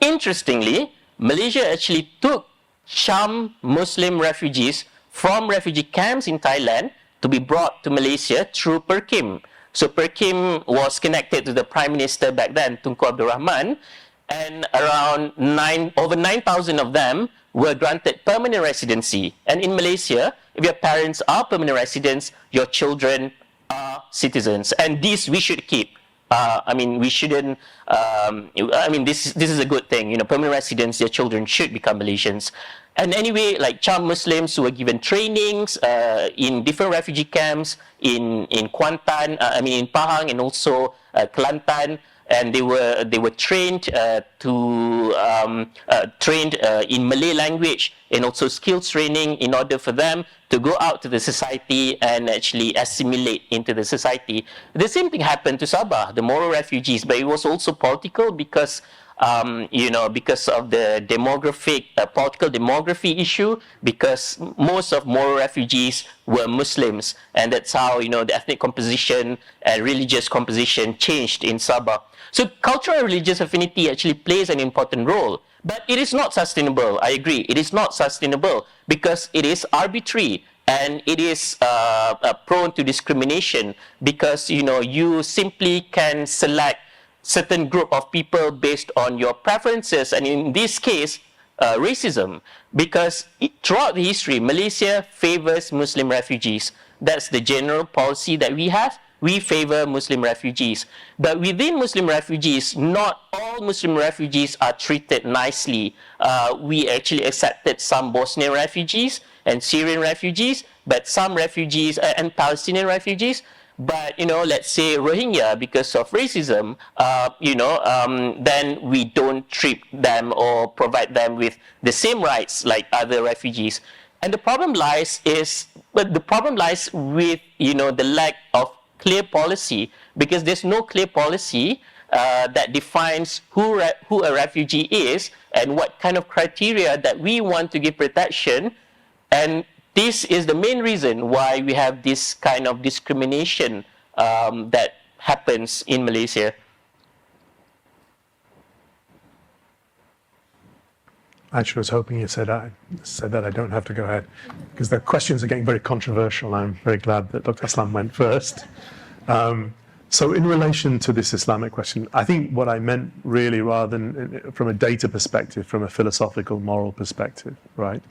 Interestingly, Malaysia actually took Cham Muslim refugees from refugee camps in Thailand to be brought to Malaysia through Perkim. So Perkim was connected to the Prime Minister back then, Tunku Abdul Rahman, and around over 9,000 of them were granted permanent residency. And in Malaysia, if your parents are permanent residents, your children are citizens. And this we should keep. We shouldn't, this is a good thing. Permanent residents, their children should become Malaysians. And anyway, like Cham Muslims who were given trainings in different refugee camps in Kuantan, in Pahang and also Kelantan, and they were trained trained in Malay language and also skills training in order for them to go out to the society and actually assimilate into the society. The same thing happened to Sabah, the Moro refugees, but it was also political because because of the political demography issue, because most of Moro refugees were Muslims, and that's how, the ethnic composition and religious composition changed in Sabah. So cultural and religious affinity actually plays an important role, but it is not sustainable. I agree, it is not sustainable because it is arbitrary and it is prone to discrimination because, you simply can select certain group of people based on your preferences, and in this case, racism, because throughout the history, Malaysia favors Muslim refugees. That's the general policy that we have. We favor Muslim refugees. But within Muslim refugees, not all Muslim refugees are treated nicely. We actually accepted some Bosnian refugees and Syrian refugees, but some refugees and Palestinian refugees. But, let's say Rohingya, because of racism, then we don't treat them or provide them with the same rights like other refugees. And the problem lies with, the lack of clear policy, because there's no clear policy that defines who a refugee is and what kind of criteria that we want to give protection. And this is the main reason why we have this kind of discrimination that happens in Malaysia. Actually, I was hoping you said that I don't have to go ahead, because the questions are getting very controversial. I'm very glad that Dr. Aslam went first. So in relation to this Islamic question, I think what I meant really, rather than from a data perspective, from a philosophical, moral perspective, right?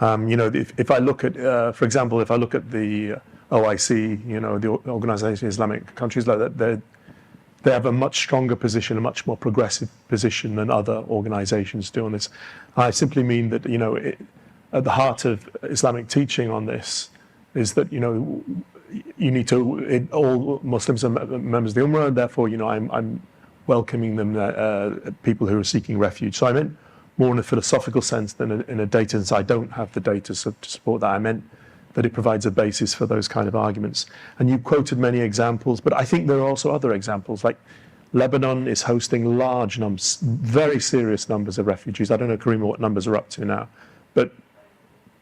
If I look at, for example, if I look at the OIC, the Organization of Islamic Countries, like that, they have a much stronger position, a much more progressive position than other organizations do on this. I simply mean that, at the heart of Islamic teaching on this is that, you need to, all Muslims are members of the Ummah, and therefore, I'm welcoming them, people who are seeking refuge. So I meant more in a philosophical sense than in a data sense. I don't have the data to support that. I meant that it provides a basis for those kind of arguments. And you quoted many examples, but I think there are also other examples, like Lebanon is hosting large numbers, very serious numbers of refugees. I don't know, Karima, what numbers are up to now, but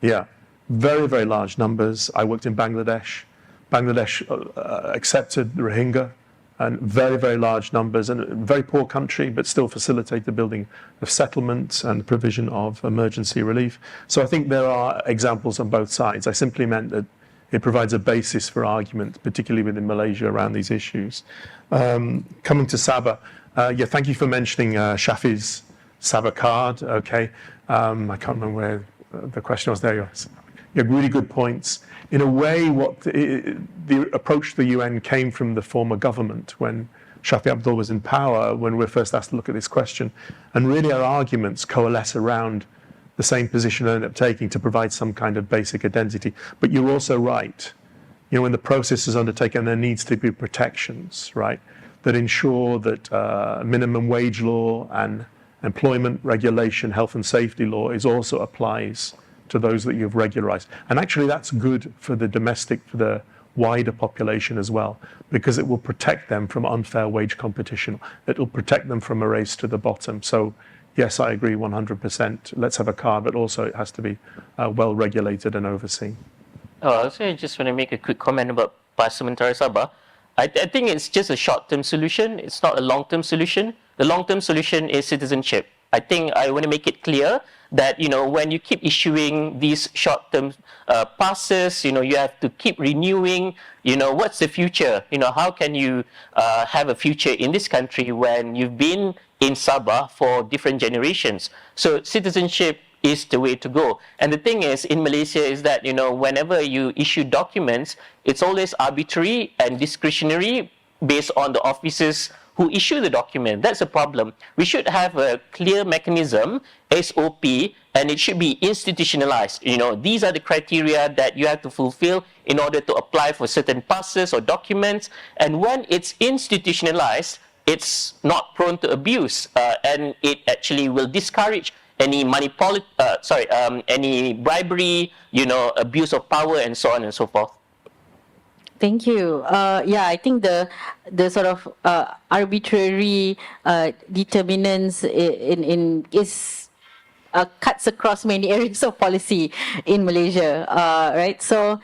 yeah, very, very large numbers. I worked in Bangladesh. Bangladesh accepted the Rohingya, and very, very large numbers, and a very poor country, but still facilitate the building of settlements and the provision of emergency relief. So I think there are examples on both sides. I simply meant that it provides a basis for argument, particularly within Malaysia, around these issues. Coming to Sabah, thank you for mentioning Shafi's Sabah card. Okay, I can't remember where the question was there. You have really good points. In a way, the approach to the UN came from the former government when Shafi Abdul was in power when we were first asked to look at this question. And really our arguments coalesce around the same position I ended up taking to provide some kind of basic identity. But you're also right. You know, when the process is undertaken, there needs to be protections, right, that ensure that minimum wage law and employment regulation, health and safety law also applies to those that you've regularized. And actually that's good for the wider population as well, because it will protect them from unfair wage competition. It will protect them from a race to the bottom. So yes, I agree 100%. Let's have a car, but also it has to be well regulated and overseen. Also, I just want to make a quick comment about Pasar Mentara Sabah. I think it's just a short-term solution. It's not a long-term solution. The long-term solution is citizenship. I think I want to make it clear that, you know, when you keep issuing these short-term passes, you know, you have to keep renewing, you know, what's the future? You know, how can you have a future in this country when you've been in Sabah for different generations? So citizenship is the way to go. And the thing is, in Malaysia is that, you know, whenever you issue documents, it's always arbitrary and discretionary based on the officers who issue the document. That's a problem. We should have a clear mechanism, SOP, and it should be institutionalized. You know, these are the criteria that you have to fulfill in order to apply for certain passes or documents. And when it's institutionalized, it's not prone to abuse, and it actually will discourage any any bribery, you know, abuse of power, and so on and so forth. Thank you. Yeah, I think the sort of arbitrary determinants is cuts across many areas of policy in Malaysia, right? So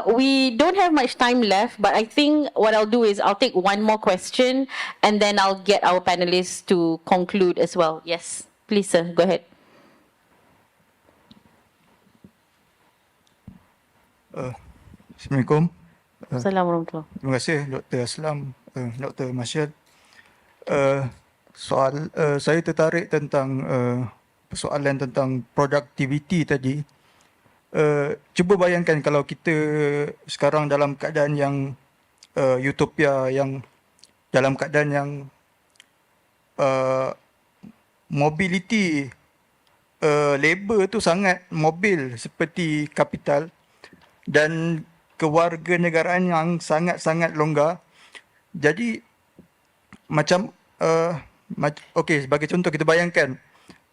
we don't have much time left, but I think what I'll do is I'll take one more question, and then I'll get our panelists to conclude as well. Yes, please, sir, go ahead. Assalamualaikum. Assalamualaikum. Terima kasih Dr. Aslam, Dr. Masyad. Saya tertarik tentang persoalan tentang productivity tadi. Cuba bayangkan kalau kita sekarang dalam keadaan yang utopia, yang dalam keadaan yang mobility labor tu sangat mobil seperti kapital, dan kewarganegaraan yang sangat-sangat longgar. Jadi macam okey, sebagai contoh kita bayangkan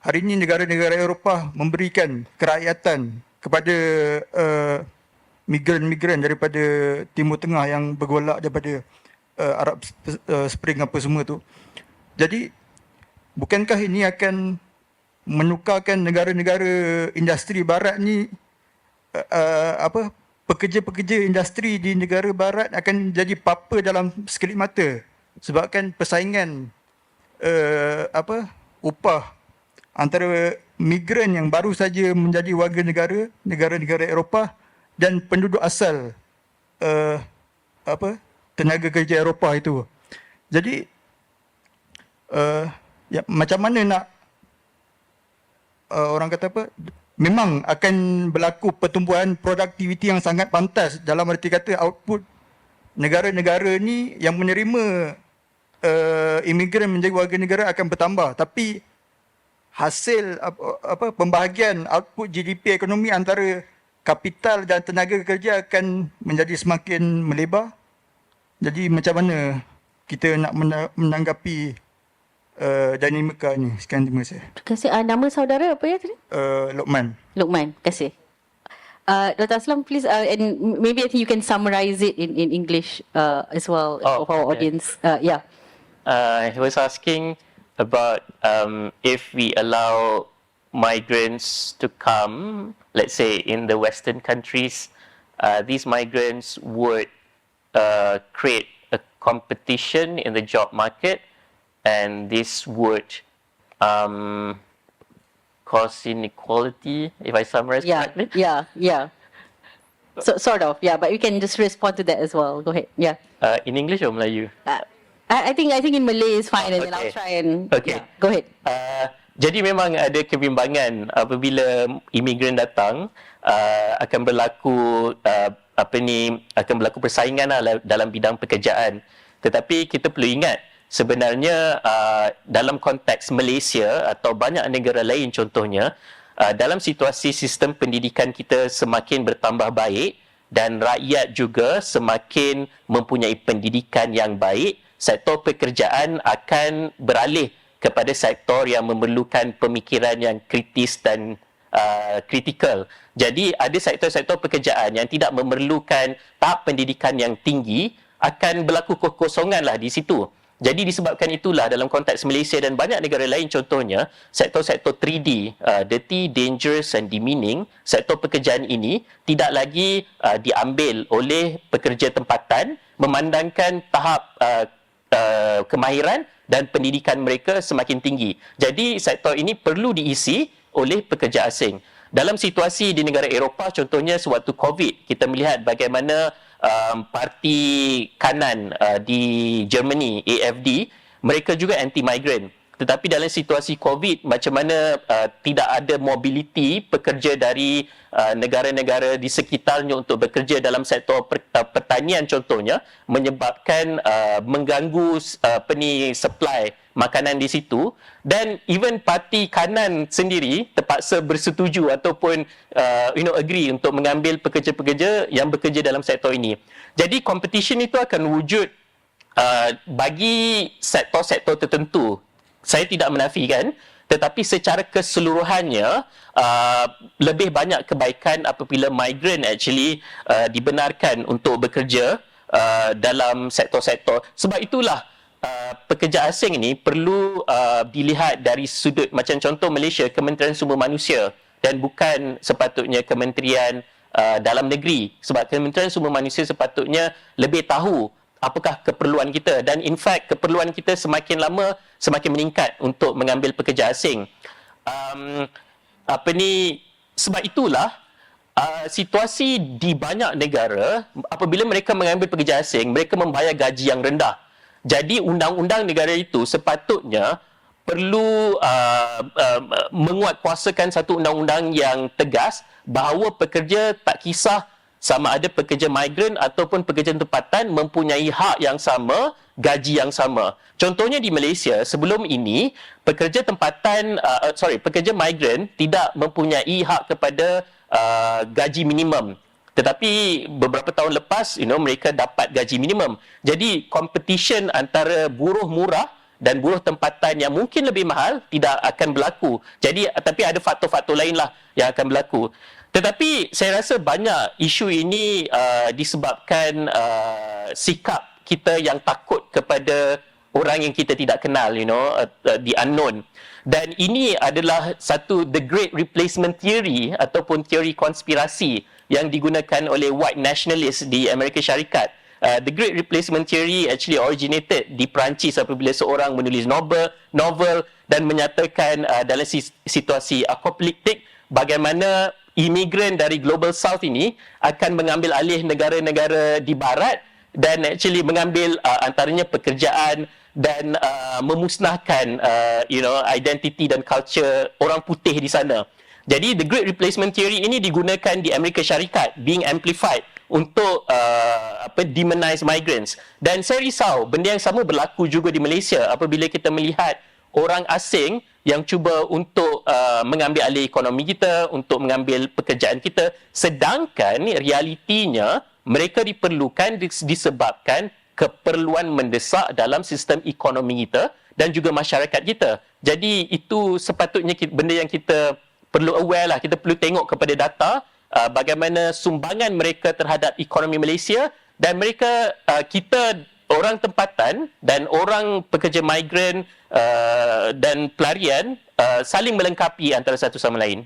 hari ini negara-negara Eropah memberikan kerakyatan kepada migran-migran daripada Timur Tengah yang bergolak daripada Arab Spring apa semua tu. Jadi bukankah ini akan menukarkan negara-negara industri barat ni pekerja-pekerja industri di negara barat akan jadi papa dalam sekelip mata, sebabkan persaingan upah antara migran yang baru saja menjadi warga negara-negara Eropah dan penduduk asal tenaga kerja Eropah itu. Jadi ya, macam mana nak orang kata apa, memang akan berlaku pertumbuhan produktiviti yang sangat pantas, dalam arti kata output negara-negara ni yang menerima imigran menjadi warga negara akan bertambah, tapi hasil pembahagian output GDP ekonomi antara kapital dan tenaga kerja akan menjadi semakin melebar. Jadi macam mana kita nak menanggapi dinamika ni? Sekian, terima kasih. Terima kasih. Nama saudara apa ya tadi? Luqman. Luqman, terima kasih. Dr. Aslam, please, and maybe I think you can summarize it in English as well for our audience. Yeah. He was asking about if we allow migrants to come, let's say in the Western countries, these migrants would create a competition in the job market, and this would cause inequality, if I summarize correctly. Yeah. So, sort of, yeah, but you can just respond to that as well. Go ahead, yeah. In English or Melayu? I think in Malay is fine, and then I'll try and... Okay. Yeah, go ahead. Jadi memang ada kebimbangan apabila imigran datang, akan berlaku persaingan dalam bidang pekerjaan. Tetapi kita perlu ingat, sebenarnya dalam konteks Malaysia atau banyak negara lain contohnya, dalam situasi sistem pendidikan kita semakin bertambah baik dan rakyat juga semakin mempunyai pendidikan yang baik, sektor pekerjaan akan beralih kepada sektor yang memerlukan pemikiran yang kritis dan kritikal. Jadi ada sektor-sektor pekerjaan yang tidak memerlukan tahap pendidikan yang tinggi, akan berlaku kekosongan lah di situ. Jadi disebabkan itulah dalam konteks Malaysia dan banyak negara lain contohnya, sektor-sektor 3D, dirty, dangerous and demeaning, sektor pekerjaan ini tidak lagi diambil oleh pekerja tempatan, memandangkan tahap kemahiran dan pendidikan mereka semakin tinggi. Jadi sektor ini perlu diisi oleh pekerja asing. Dalam situasi di negara Eropah contohnya sewaktu COVID, kita melihat bagaimana parti kanan di Germany, AfD, mereka juga anti-migrant. Tetapi dalam situasi COVID, macam mana tidak ada mobiliti pekerja dari negara-negara di sekitarnya untuk bekerja dalam sektor pertanian contohnya, menyebabkan mengganggu supply makanan di situ, dan even parti kanan sendiri terpaksa bersetuju ataupun agree untuk mengambil pekerja-pekerja yang bekerja dalam sektor ini. Jadi competition itu akan wujud bagi sektor-sektor tertentu. Saya tidak menafikan, tetapi secara keseluruhannya lebih banyak kebaikan apabila migrant actually dibenarkan untuk bekerja dalam sektor-sektor. Sebab itulah pekerja asing ini perlu dilihat dari sudut, macam contoh Malaysia, Kementerian Sumber Manusia, dan bukan sepatutnya Kementerian Dalam Negeri. Sebab Kementerian Sumber Manusia sepatutnya lebih tahu apakah keperluan kita, dan in fact keperluan kita semakin lama semakin meningkat untuk mengambil pekerja asing. Sebab itulah situasi di banyak negara apabila mereka mengambil pekerja asing, mereka membayar gaji yang rendah. Jadi undang-undang negara itu sepatutnya perlu menguatkuasakan satu undang-undang yang tegas bahawa pekerja, tak kisah sama ada pekerja migran ataupun pekerja tempatan, mempunyai hak yang sama, gaji yang sama. Contohnya di Malaysia, sebelum ini, pekerja tempatan, pekerja migran tidak mempunyai hak kepada gaji minimum. Tetapi beberapa tahun lepas, mereka dapat gaji minimum. Jadi, competition antara buruh murah dan buruh tempatan yang mungkin lebih mahal tidak akan berlaku. Jadi, tapi ada faktor-faktor lain lah yang akan berlaku. Tetapi saya rasa banyak isu ini disebabkan sikap kita yang takut kepada orang yang kita tidak kenal, the unknown. Dan ini adalah satu the great replacement theory ataupun teori konspirasi yang digunakan oleh white nationalists di Amerika Syarikat. The great replacement theory actually originated di Perancis apabila seorang menulis novel dan menyatakan dalam situasi apokaliptik bagaimana imigran dari Global South ini akan mengambil alih negara-negara di Barat dan actually mengambil antaranya pekerjaan dan memusnahkan identity dan culture orang putih di sana. Jadi the Great Replacement Theory ini digunakan di Amerika Syarikat, being amplified untuk demonize migrants. Dan saya risau benda yang sama berlaku juga di Malaysia apabila kita melihat orang asing yang cuba untuk mengambil alih ekonomi kita, untuk mengambil pekerjaan kita, sedangkan realitinya mereka diperlukan disebabkan keperluan mendesak dalam sistem ekonomi kita dan juga masyarakat kita. Jadi itu sepatutnya benda yang kita perlu aware lah, kita perlu tengok kepada data bagaimana sumbangan mereka terhadap ekonomi Malaysia, dan mereka kita orang tempatan dan orang pekerja migran dan pelarian saling melengkapi antara satu sama lain.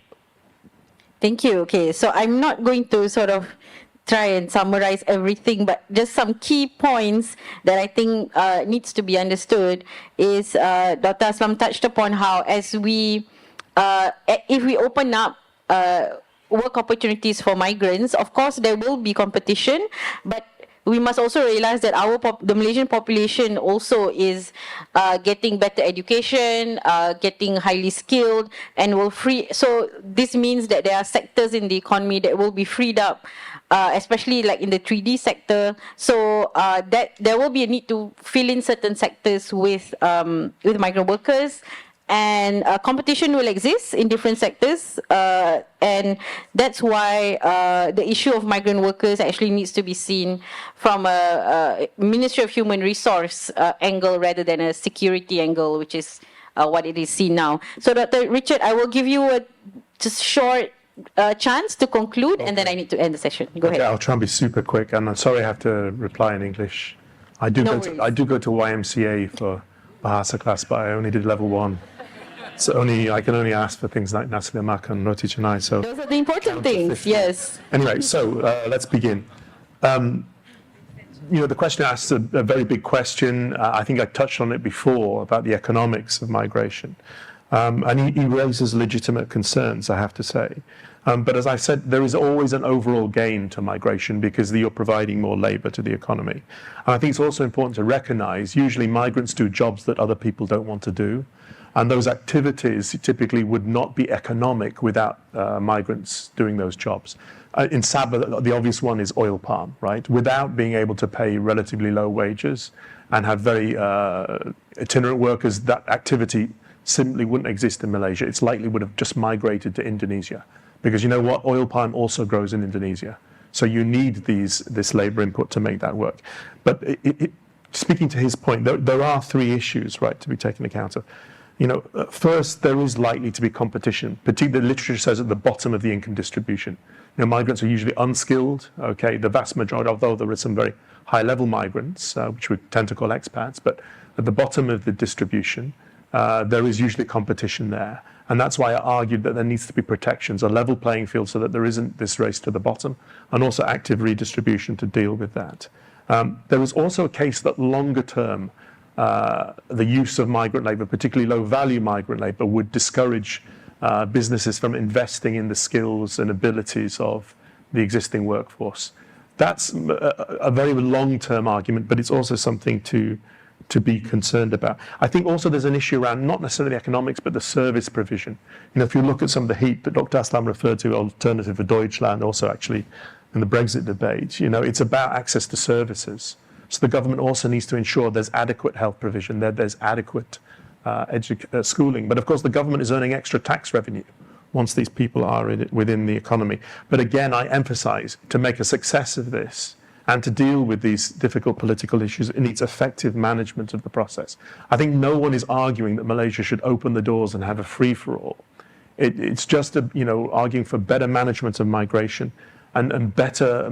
Thank you. Okay, so I'm not going to sort of try and summarize everything, but just some key points that I think needs to be understood is Dr. Aslam touched upon how as we, if we open up work opportunities for migrants, of course there will be competition, but we must also realize that the Malaysian population also is getting better education, getting highly skilled, and will free. So this means that there are sectors in the economy that will be freed up especially like in the 3D sector. So that there will be a need to fill in certain sectors with migrant workers. And competition will exist in different sectors, and that's why the issue of migrant workers actually needs to be seen from a Ministry of Human Resource angle rather than a security angle, which is what it is seen now. So, Dr. Richard, I will give you a just short chance to conclude, and then I need to end the session. Go ahead. I'll try and be super quick, and I'm sorry I have to reply in English. I do go to YMCA for Bahasa class, but I only did level 1. So I can only ask for things like nasi lemak and roti canai. So those are the important things. Yes. Anyway, so let's begin. The question asks a very big question. I think I touched on it before about the economics of migration. And he raises legitimate concerns, I have to say. But as I said, there is always an overall gain to migration because you're providing more labor to the economy. And I think it's also important to recognize usually migrants do jobs that other people don't want to do. And those activities typically would not be economic without migrants doing those jobs. In Sabah, the obvious one is oil palm, right? Without being able to pay relatively low wages and have very itinerant workers, that activity simply wouldn't exist in Malaysia. It's likely would have just migrated to Indonesia. Because you know what? Oil palm also grows in Indonesia. So you need this labor input to make that work. But speaking to his point, there are 3 issues, right, to be taken account of. First, there is likely to be competition. Particularly, the literature says at the bottom of the income distribution. Migrants are usually unskilled. Okay, the vast majority, although there are some very high-level migrants, which we tend to call expats, but at the bottom of the distribution, there is usually competition there. And that's why I argued that there needs to be protections, a level playing field so that there isn't this race to the bottom, and also active redistribution to deal with that. There is also a case that longer term, the use of migrant labor, particularly low-value migrant labor, would discourage businesses from investing in the skills and abilities of the existing workforce. That's a very long-term argument, but it's also something to be concerned about. I think also there's an issue around not necessarily economics, but the service provision. If you look at some of the heat that Dr. Aslam referred to, Alternative for Deutschland, also actually in the Brexit debate, it's about access to services. So the government also needs to ensure there's adequate health provision, there's adequate schooling. But of course, the government is earning extra tax revenue once these people are within the economy. But again, I emphasize, to make a success of this and to deal with these difficult political issues, it needs effective management of the process. I think no one is arguing that Malaysia should open the doors and have a free-for-all. It's just arguing for better management of migration and better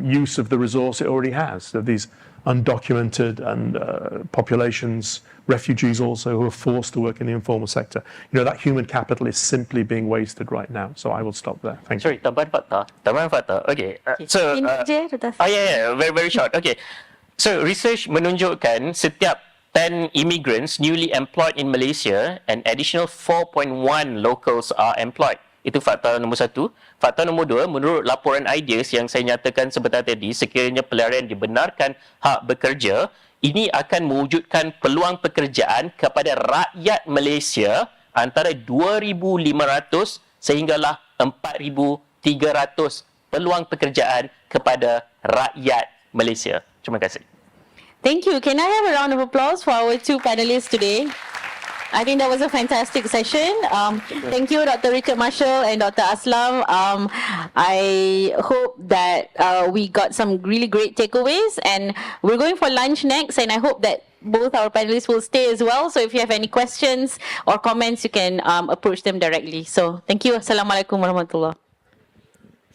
use of the resource it already has, of these undocumented and populations, refugees also, who are forced to work in the informal sector. That human capital is simply being wasted right now. So I will stop there. Thank you. Sorry, tambahan fakta. Okay. Very, very short. Okay. So research menunjukkan setiap 10 immigrants newly employed in Malaysia, an additional 4.1 locals are employed. Itu fakta nombor 1. Fakta nombor 2, menurut laporan IDEAS yang saya nyatakan sebentar tadi, sekiranya pelarian dibenarkan hak bekerja, ini akan mewujudkan peluang pekerjaan kepada rakyat Malaysia antara 2,500 sehinggalah 4,300 peluang pekerjaan kepada rakyat Malaysia. Terima kasih. Thank you. Can I have a round of applause for our 2 panelists today? I think that was a fantastic session. Thank you, Dr. Richard Marshall and Dr. Aslam. I hope that we got some really great takeaways, and we're going for lunch next, and I hope that both our panelists will stay as well. So if you have any questions or comments, you can approach them directly. So thank you. Assalamualaikum warahmatullah.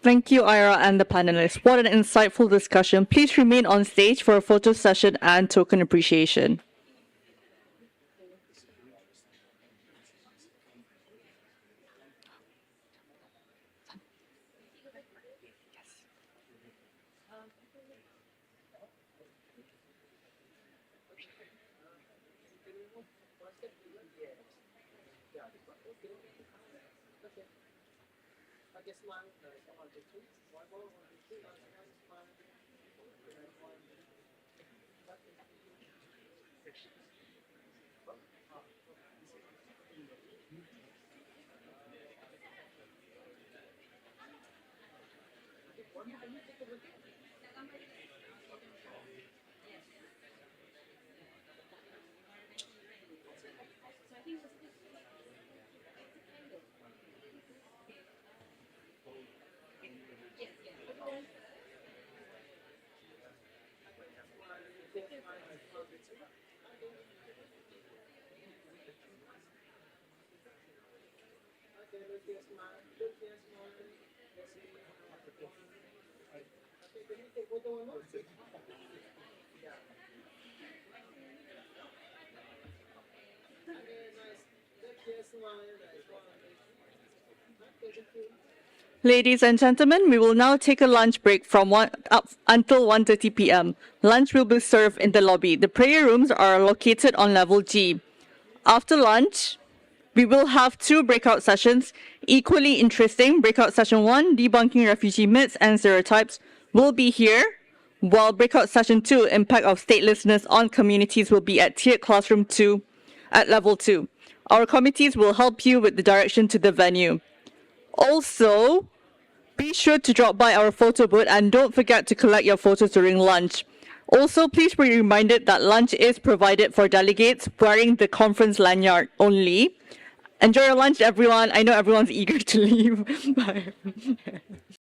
Thank you, Aira and the panelists. What an insightful discussion. Please remain on stage for a photo session and token appreciation. Ladies and gentlemen, we will now take a lunch break from up until 1:30 p.m. Lunch will be served in the lobby. The prayer rooms are located on level G. After lunch, we will have 2 breakout sessions, equally interesting. Breakout session 1, debunking refugee myths and stereotypes, will be here, while breakout session 2, impact of statelessness on communities, will be at tiered classroom 2 at level 2. Our committees will help you with the direction to the venue. Also, be sure to drop by our photo booth and don't forget to collect your photos during lunch. Also, please be reminded that lunch is provided for delegates wearing the conference lanyard only. Enjoy your lunch, everyone. I know everyone's eager to leave. Bye.